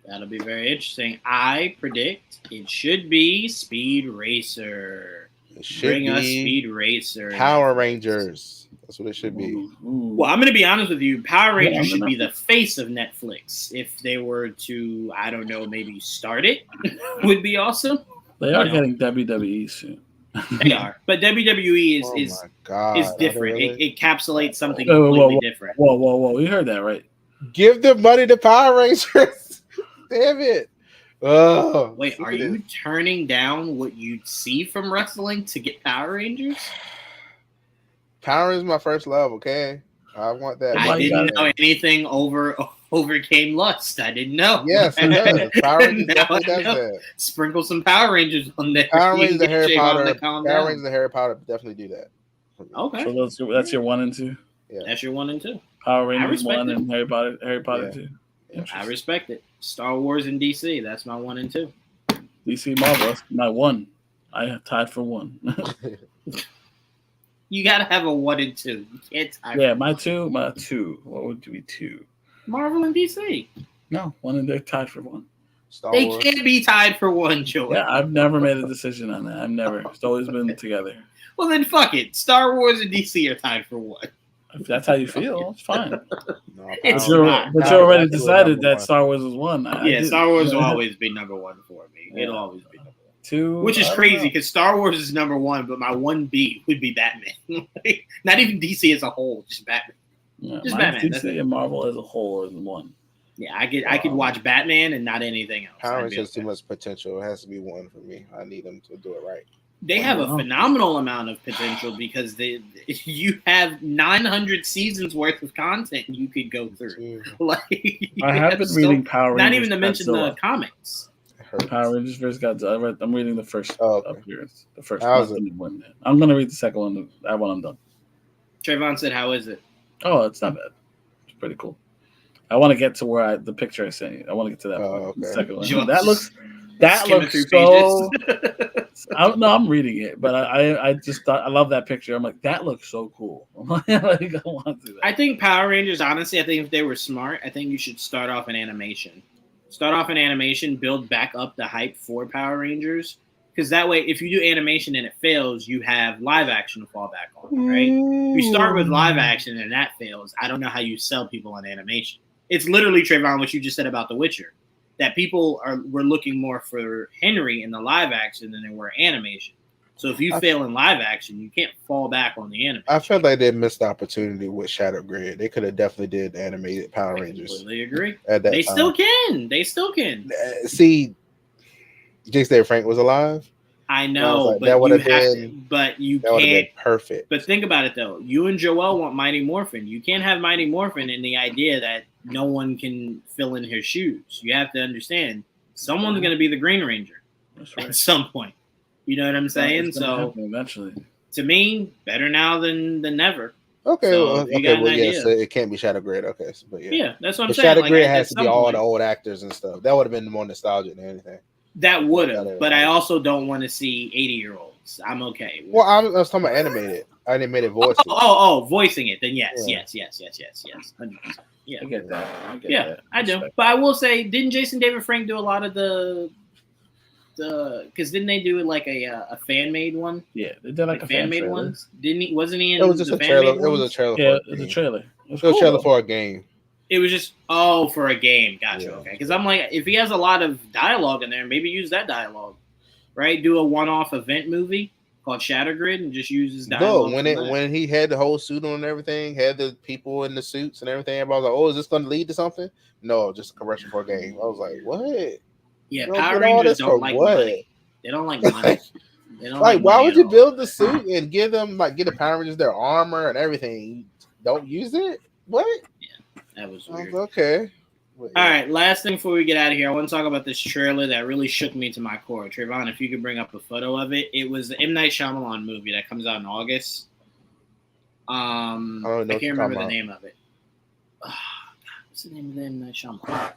That'll be very interesting. I predict it should be Speed Racer. It should Bring us Speed Racer. Power Rangers. That's what it should be. Ooh. Well, I'm going to be honest with you. Power Rangers should be the face of Netflix. If they were to, I don't know, maybe start it, would be awesome. They are getting WWE soon. They are, but WWE is different. Really? It encapsulates something completely different. Whoa! You heard that right? Give the money to Power Rangers. Damn it! Oh, wait, are you turning down what you see from wrestling to get Power Rangers? Power is my first love. Okay, I want that. I didn't know anything overcame lust. I didn't know. Yes, it does. Power Rangers definitely does that. Sprinkle some Power Rangers on there. Power Rangers and Harry Potter. Power Rangers and Harry Potter definitely do that. Okay. So that's your 1 and 2. Yeah. That's your 1 and 2. Power Rangers 1 and Harry Potter 2. Yeah. I respect it. Star Wars and DC. That's my 1 and 2. DC Marvel. That's my 1. I have tied for 1. You gotta have a 1 and 2. You can't tie. Yeah, my 2. What would be 2? Marvel and DC. No, 1 and they're tied for 1. They can't be tied for 1, Joey. Yeah, I've never made a decision on that. I've never. It's always been together. Well, then fuck it. Star Wars and DC are tied for 1. If that's how you feel, it's fine. No, It's but you already decided that Star Wars is 1. Star Wars will always be number 1 for me. It'll always be number 1. 2, which is crazy because Star Wars is number 1, but my 1B would be Batman. Not even DC as a whole, just Batman. Yeah, just Batman. DC and Marvel as a whole is 1. Yeah, I could watch Batman and not anything else. Power Rangers has too much potential. It has to be 1 for me. I need them to do it right. They have a phenomenal amount of potential because you have 900 seasons worth of content you could go through. I have been reading Power Rangers. Not even to mention the comics. Power Rangers vs. Godzilla. I'm reading the first appearance. The first one. I'm going to read the second one. That one I'm done. Trayvon said, "How is it?" Oh, it's not bad. It's pretty cool. I want to get to where the picture I sent you. I want to get to that point. Okay. The second one. Sure. That looks so. I'm reading it, but I just thought I love that picture. I'm like, that looks so cool. Like, I want to do that. I think Power Rangers, honestly, I think if they were smart, I think you should start off in animation. Start off in animation, build back up the hype for Power Rangers. Because that way, if you do animation and it fails, you have live action to fall back on, right? If you start with live action and that fails, I don't know how you sell people on animation. It's literally, Trayvon, what you just said about The Witcher. That people were looking more for Henry in the live action than they were animation. So if you fail in live action, you can't fall back on the animation. I feel like they missed the opportunity with Shattered Grid. They could have definitely did animated Power Rangers. I completely agree. At that they time. still can. They still can. See, Jason David Frank was alive. I know, like, but that you that would have been perfect. But think about it though. You and Joel want Mighty Morphin. You can't have Mighty Morphin in the idea that no one can fill in his shoes. You have to understand someone's going to be the Green Ranger at some point. You know what I'm saying? So eventually, to me, better now than never. Okay, So yes, it can't be Shattered Grid. Okay, but yeah, that's what I'm but saying. Shattered Grid has to be all the old actors and stuff. That would have been more nostalgic than anything. That would have, but I also don't want to see 80-year-olds. I'm okay. Well, I was talking about animated voices. Voicing it. Then yes. 100%. Yeah, I get that. I do. But I will say, didn't Jason David Frank do a lot of the because didn't they do like a fan made one? Yeah, they did like a fan made ones. Didn't he? Wasn't he in? It was just a trailer. It was a trailer. Yeah, it was a trailer. It was a trailer for a game. It was just for a game. Gotcha. Yeah. Okay, because I'm like, if he has a lot of dialogue in there, maybe use that dialogue, right? Do a one-off event movie called Shattered Grid and just use his dialogue. No, when he had the whole suit on and everything, had the people in the suits and everything, everybody was like, "Oh, is this going to lead to something?" No, just a commercial for a game. I was like, "What?" Yeah, Power Rangers don't like money. They don't like money. They don't like why would you build the suit and give them get the Power Rangers their armor and everything? Don't use it. What? Yeah, that was weird. Okay. All right, last thing before we get out of here, I want to talk about this trailer that really shook me to my core. Trayvon, if you could bring up a photo of it. It was the M. Night Shyamalan movie that comes out in August. I can't remember the name of it. What's the name of the M. Night Shyamalan?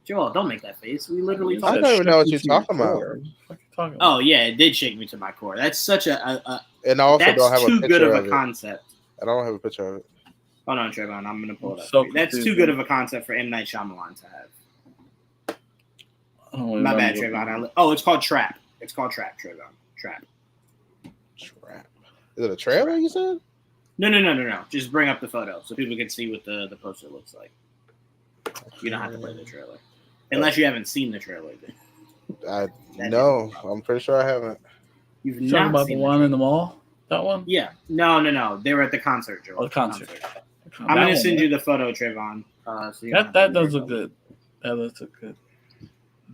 Joel, don't make that face. We literally talked about. I don't even know what you're talking about. Oh yeah, it did shake me to my core. That's such a and I also don't have a picture good of a concept. I don't have a picture of it. Hold on, Trayvon. I'm gonna pull it up. So that's too good of a concept for M. Night Shyamalan to have. My bad, Trayvon. It's called Trap. It's called Trap, Trayvon. Trap. Is it a trailer? You said? No. Just bring up the photo so people can see what the poster looks like. You don't have to play the trailer. Unless you haven't seen the trailer. No, I'm pretty sure I haven't. You've talking about the one in the mall? That one? Yeah. No. They were at the concert, Joel. Oh, the concert. I'm going to send you the photo, Trayvon. So that does look good. That does look good.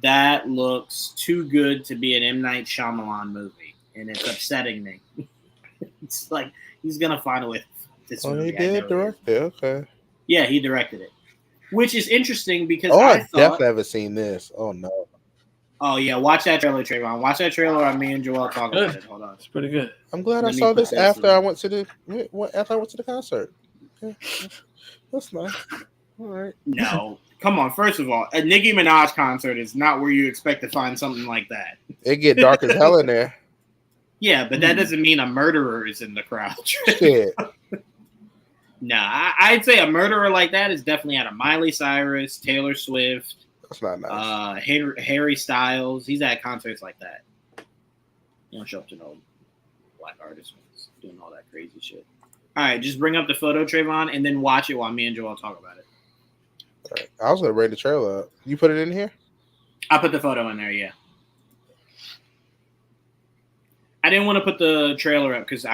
That looks too good to be an M. Night Shyamalan movie. And it's upsetting me. It's like he's going to find a way. He did direct it. Okay. Yeah, he directed it. Which is interesting because I definitely haven't seen this. Oh no. Oh yeah, watch that trailer, Trayvon. Watch that trailer on me and Joel talk about it. Hold on. It's pretty good. I'm glad I saw this after I went to the concert. Okay. That's nice. All right. No. Come on. First of all, a Nicki Minaj concert is not where you expect to find something like that. It get dark as hell in there. Yeah, but that doesn't mean a murderer is in the crowd. Shit. Nah, I'd say a murderer like that is definitely out of Miley Cyrus, Taylor Swift. That's not nice. Harry Styles. He's at concerts like that. You don't show up to no black artists doing all that crazy shit. All right, just bring up the photo, Trayvon, and then watch it while me and Joel talk about it. All right. I was gonna bring the trailer up. You put it in here? I put the photo in there, yeah. I didn't want to put the trailer up because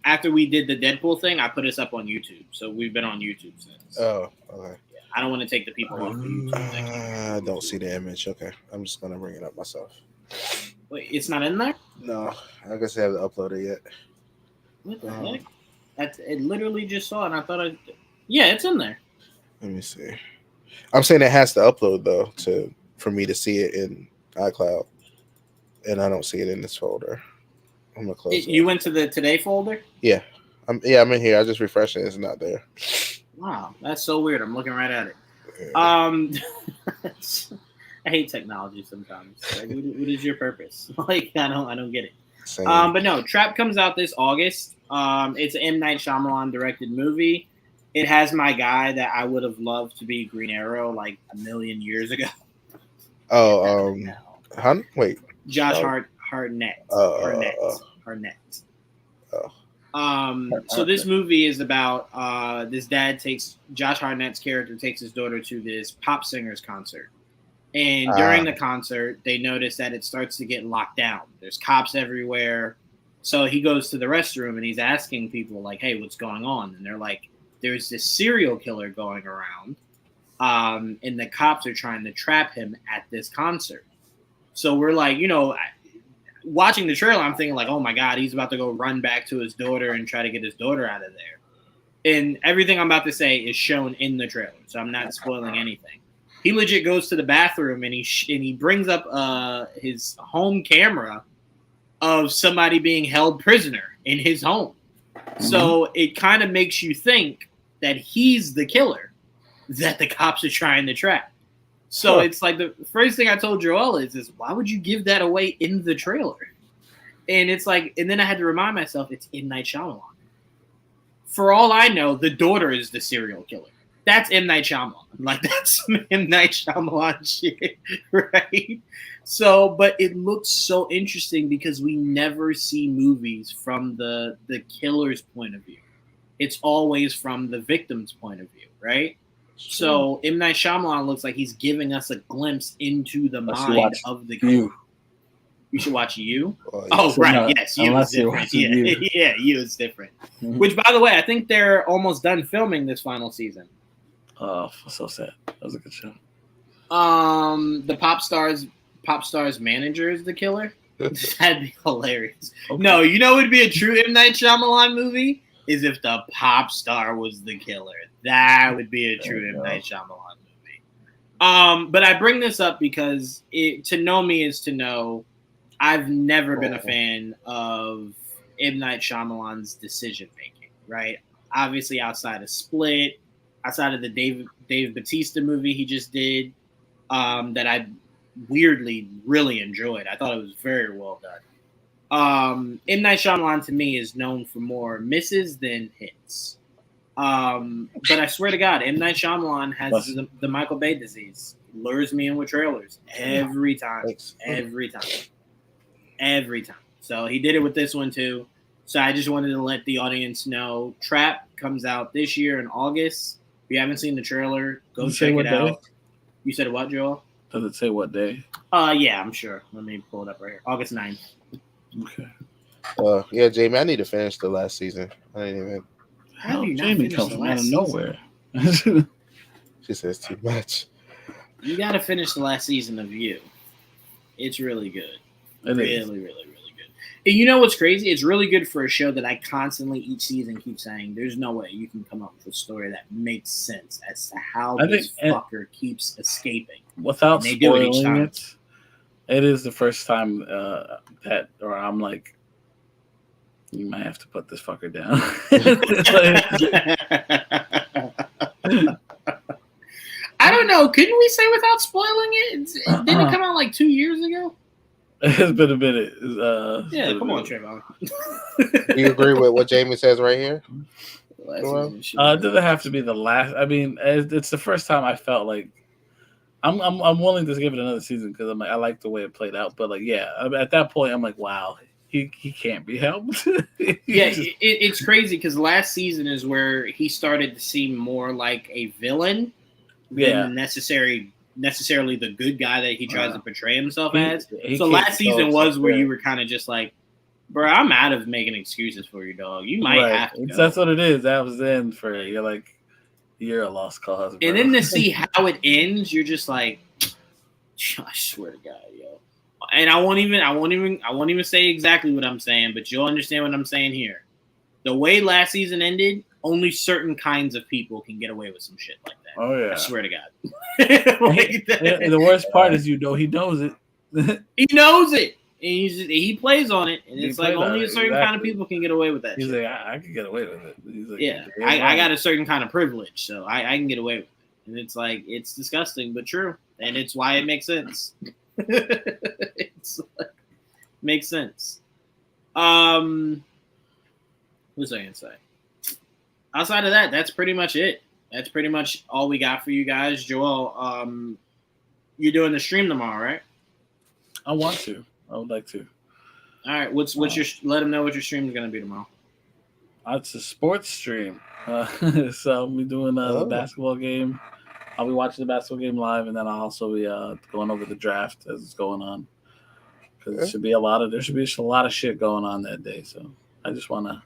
after we did the Deadpool thing, I put us up on YouTube. So we've been on YouTube since. Oh, okay. Yeah, I don't want to take the people off the YouTube. I don't see the image. Okay. I'm just gonna bring it up myself. Wait, it's not in there? No. I guess I haven't uploaded it yet. What the heck? It literally just saw it and I thought yeah, it's in there. Let me see. I'm saying it has to upload though for me to see it in iCloud. And I don't see it in this folder. I'm gonna close it. You went to the Today folder? Yeah. I'm in here. I just refreshed it. It's not there. Wow, that's so weird. I'm looking right at it. I hate technology sometimes. Like, what is your purpose? Like, I don't get it. Same. But no, Trap comes out this August. It's an M. Night Shyamalan directed movie. It has my guy that I would have loved to be Green Arrow like a million years ago. Oh, wait. Josh Hartnett. Hartnett. So this movie is about this dad Josh Hartnett's character takes his daughter to this pop singer's concert. And during the concert, they notice that it starts to get locked down. There's cops everywhere. So he goes to the restroom and he's asking people like, hey, what's going on? And they're like, there's this serial killer going around. And the cops are trying to trap him at this concert. So we're like, watching the trailer, I'm thinking like, oh my God, he's about to go run back to his daughter and try to get his daughter out of there. And everything I'm about to say is shown in the trailer. So I'm not spoiling anything. He legit goes to the bathroom and he brings up his home camera of somebody being held prisoner in his home. Mm-hmm. So it kind of makes you think that he's the killer that the cops are trying to trap. So It's like the first thing I told Joel is why would you give that away in the trailer? And it's like, and then I had to remind myself it's M. Night Shyamalan. For all I know, the daughter is the serial killer. That's M. Night Shyamalan. Like, that's some M. Night Shyamalan shit, right? So, but it looks so interesting because we never see movies from the killer's point of view. It's always from the victim's point of view, right? So M. Night Shyamalan looks like he's giving us a glimpse into the mind of the killer. You should watch You. Oh, right. No, yes, You is different. Yeah, You is different. Mm-hmm. Which, by the way, I think they're almost done filming this final season. Oh, so sad. That was a good show. The pop star's manager is the killer. That'd be hilarious. Okay. No, it would be a true M. Night Shyamalan movie is if the pop star was the killer. That would be a true M. Night Shyamalan movie. But I bring this up because to know me is to know I've never been a fan of M. Night Shyamalan's decision making. Right? Obviously, outside of Split. Outside of the Dave Bautista movie he just did, that I weirdly really enjoyed. I thought it was very well done. M. Night Shyamalan to me is known for more misses than hits. But I swear to God, M. Night Shyamalan has the Michael Bay disease. Lures me in with trailers every time. Every time. So he did it with this one too. So I just wanted to let the audience know Trap comes out this year in August. If you haven't seen the trailer, go check it out. You said what, Joel? Does it say what day? Yeah, I'm sure. Let me pull it up right here. August 9th. Okay. Yeah, Jamie, I need to finish the last season. I didn't even. How did Jamie come from out of nowhere? She says too much. You got to finish the last season of You. It's really good. Really, really good. And you know what's crazy? It's really good for a show that I constantly each season keep saying, there's no way you can come up with a story that makes sense as to how this fucker keeps escaping. Without spoiling it is the first time or I'm like, you might have to put this fucker down. I don't know. Couldn't we say without spoiling it? Didn't it come out like 2 years ago? It's been a minute. Come on, Trayvon. Do you agree with what Jamie says right here? Doesn't have to be the last. I mean, it's the first time I felt like I'm willing to give it another season because I'm like I like the way it played out. But like, yeah, at that point, I'm like, wow, he can't be helped. It's crazy because last season is where he started to seem more like a villain than necessarily the good guy that he tries to portray himself as. So last season was where you were kind of just like, bro, I'm out of making excuses for you, dog. You might have to go. That's what it is. That was in for you. You're like, you're a lost cause, bro. And then to see how it ends, you're just like, I swear to God, yo. And I won't even say exactly what I'm saying, but you'll understand what I'm saying here. The way last season ended, only certain kinds of people can get away with some shit like that. Oh yeah, I swear to God. The worst part is he knows it. He knows it. he plays on it, and it's like only a certain kind of people can get away with that. He's like, I can get away with it. He's like, yeah, I got a certain kind of privilege, so I can get away with it. And it's like, it's disgusting, but true, and it's why it makes sense. It's like, makes sense. What was I gonna say? Outside of that, that's pretty much it. That's pretty much all we got for you guys. Joel, you're doing the stream tomorrow, right? I want to. I would like to. All right. What's your? Let them know what your stream is going to be tomorrow. It's a sports stream. So I'll be doing the basketball game. I'll be watching the basketball game live, and then I'll also be going over the draft as it's going on. Because there should be a lot of shit going on that day. So I just want to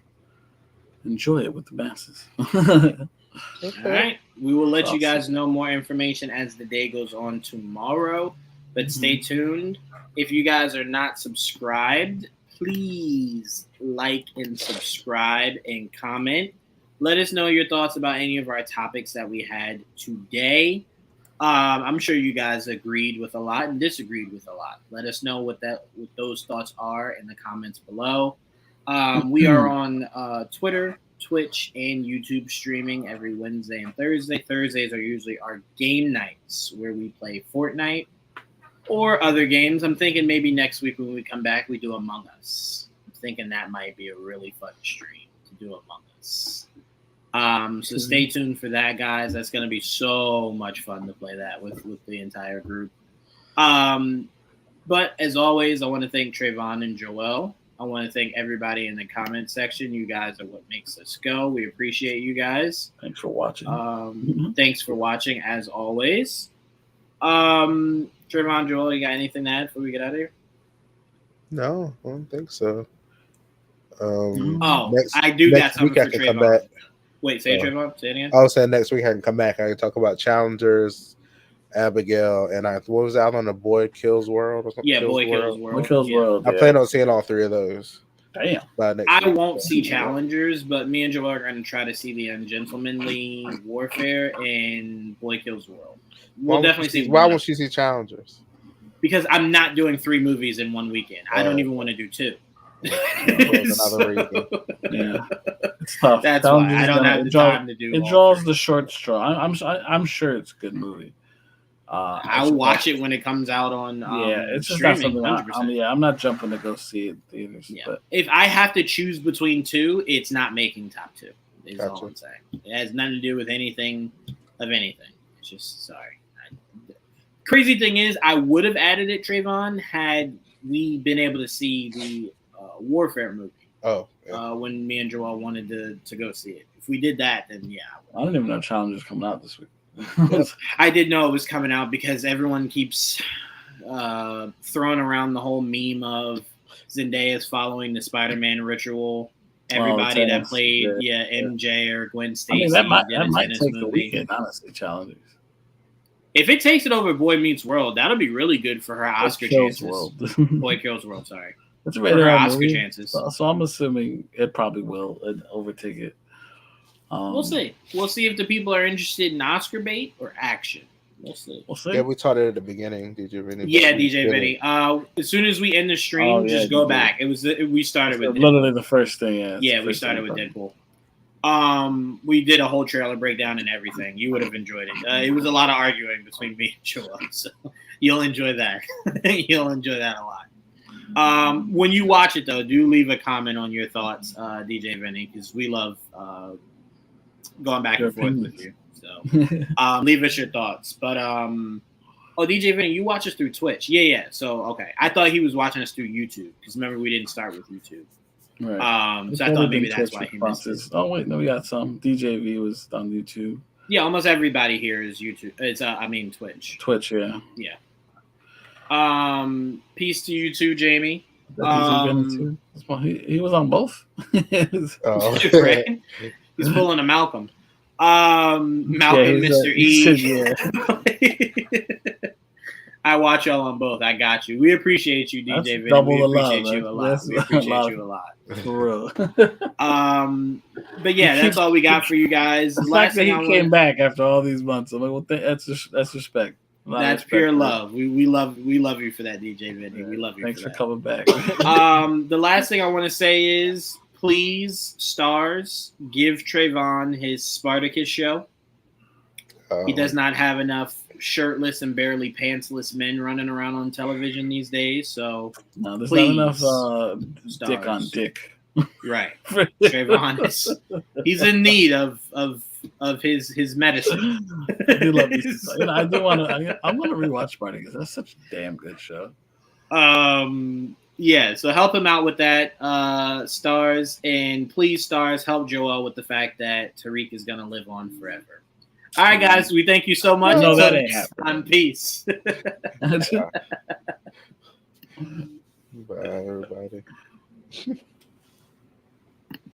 enjoy it with the masses. All right. We will let you guys know more information as the day goes on tomorrow. But stay tuned. If you guys are not subscribed, please like and subscribe and comment. Let us know your thoughts about any of our topics that we had today. I'm sure you guys agreed with a lot and disagreed with a lot. Let us know what those thoughts are in the comments below. We are on Twitter, Twitch, and YouTube streaming every Wednesday and Thursday. Thursdays are usually our game nights where we play Fortnite or other games. I'm thinking maybe next week when we come back, we do Among Us. I'm thinking that might be a really fun stream to do Among Us. So stay tuned for that, guys. That's going to be so much fun to play that with the entire group. But as always, I want to thank Trayvon and Joel. I want to thank everybody in the comment section. You guys are what makes us go. We appreciate you guys. Thanks for watching. Thanks for watching, as always. Trayvon, Joel, you got anything to add before we get out of here? No, I don't think so. I do got something for Trayvon. Wait, say Trayvon. Say it again. I was saying next week I can come back. I can talk about Challengers, Abigail, and what was out on the Boy Kills World or something? Yeah, Boy Kills World. Boy Kills World. I plan on seeing all three of those. Damn. I won't see Challengers, but me and Joel are going to try to see the Ungentlemanly Warfare and Boy Kills World. We'll definitely see. Why won't she see Challengers? Because I'm not doing 3 movies in one weekend. I don't even want to do 2. Another reason. Yeah, it's tough. That's why I don't have the time to do. It draws the short straw. I'm sure it's a good movie. I'll watch it when it comes out on. It's just not something. I'm not jumping to go see it in theaters. Yeah. But if I have to choose between 2, it's not making top 2. Is all I'm saying. It has nothing to do with anything of anything. It's just sorry. Crazy thing is, I would have added it, Trayvon, had we been able to see the Warfare movie. Oh, yeah. When me and Joel wanted to go see it. If we did that, then yeah. I don't even know Challengers coming out this week. I did know it was coming out because everyone keeps throwing around the whole meme of Zendaya's following the Spider-Man ritual. Everybody that played MJ or Gwen Stacy. That might take the weekend, honestly, Challengers. If it takes it over Boy Meets World, that'll be really good for her Oscar chances. Boy Kills World, sorry. That's for her Oscar movie. Chances. So I'm assuming it probably will overtake it. We'll see. We'll see if the people are interested in Oscar bait or action. We'll see. Yeah, we taught it at the beginning, DJ Vinny. Yeah, DJ Vinny. As soon as we end the stream, just go back. It was we started with literally the first thing. Yeah, we started with Deadpool. We did a whole trailer breakdown and everything. You would have enjoyed it. It was a lot of arguing between me and Joel, so you'll enjoy that. You'll enjoy that a lot. When you watch it, though, do leave a comment on your thoughts, DJ Vinny, because we love going back and forth with you. So leave us your thoughts. But DJ Vinny, you watch us through Twitch. Yeah. So okay, I thought he was watching us through YouTube because remember we didn't start with YouTube. Right. So I thought maybe that's why he missed it. Oh wait, no, we got some. DJV was on YouTube. Yeah, almost everybody here is YouTube. It's Twitch. Twitch, yeah. Yeah. Peace to you too, Jamie. He was on both. Right? He's pulling a Malcolm. Malcolm, Mr. E. I watch y'all on both. I got you. We appreciate you, DJ Vinny. We appreciate you a lot. We appreciate you a lot. For real. But yeah, that's all we got for you guys. The fact that he came back after all these months, I'm like, well, that's respect. That's pure love. We love you for that, DJ Vinny. Yeah, we love you. Thanks for for coming back. The last thing I want to say is, please, stars, give Trayvon his Spartacus show. He does not have enough shirtless and barely pantsless men running around on television these days. So no, there's please, not enough dick on dick. Right, Trayvon he's in need of his medicine. I do love these. I do want to. I'm going to rewatch Spartacus. That's such a damn good show. Yeah, so help him out with that, stars, and please, stars, help Joel with the fact that Tariq is gonna live on forever. All right, guys, we thank you so much. No, that ain't happening. Peace. Bye, everybody.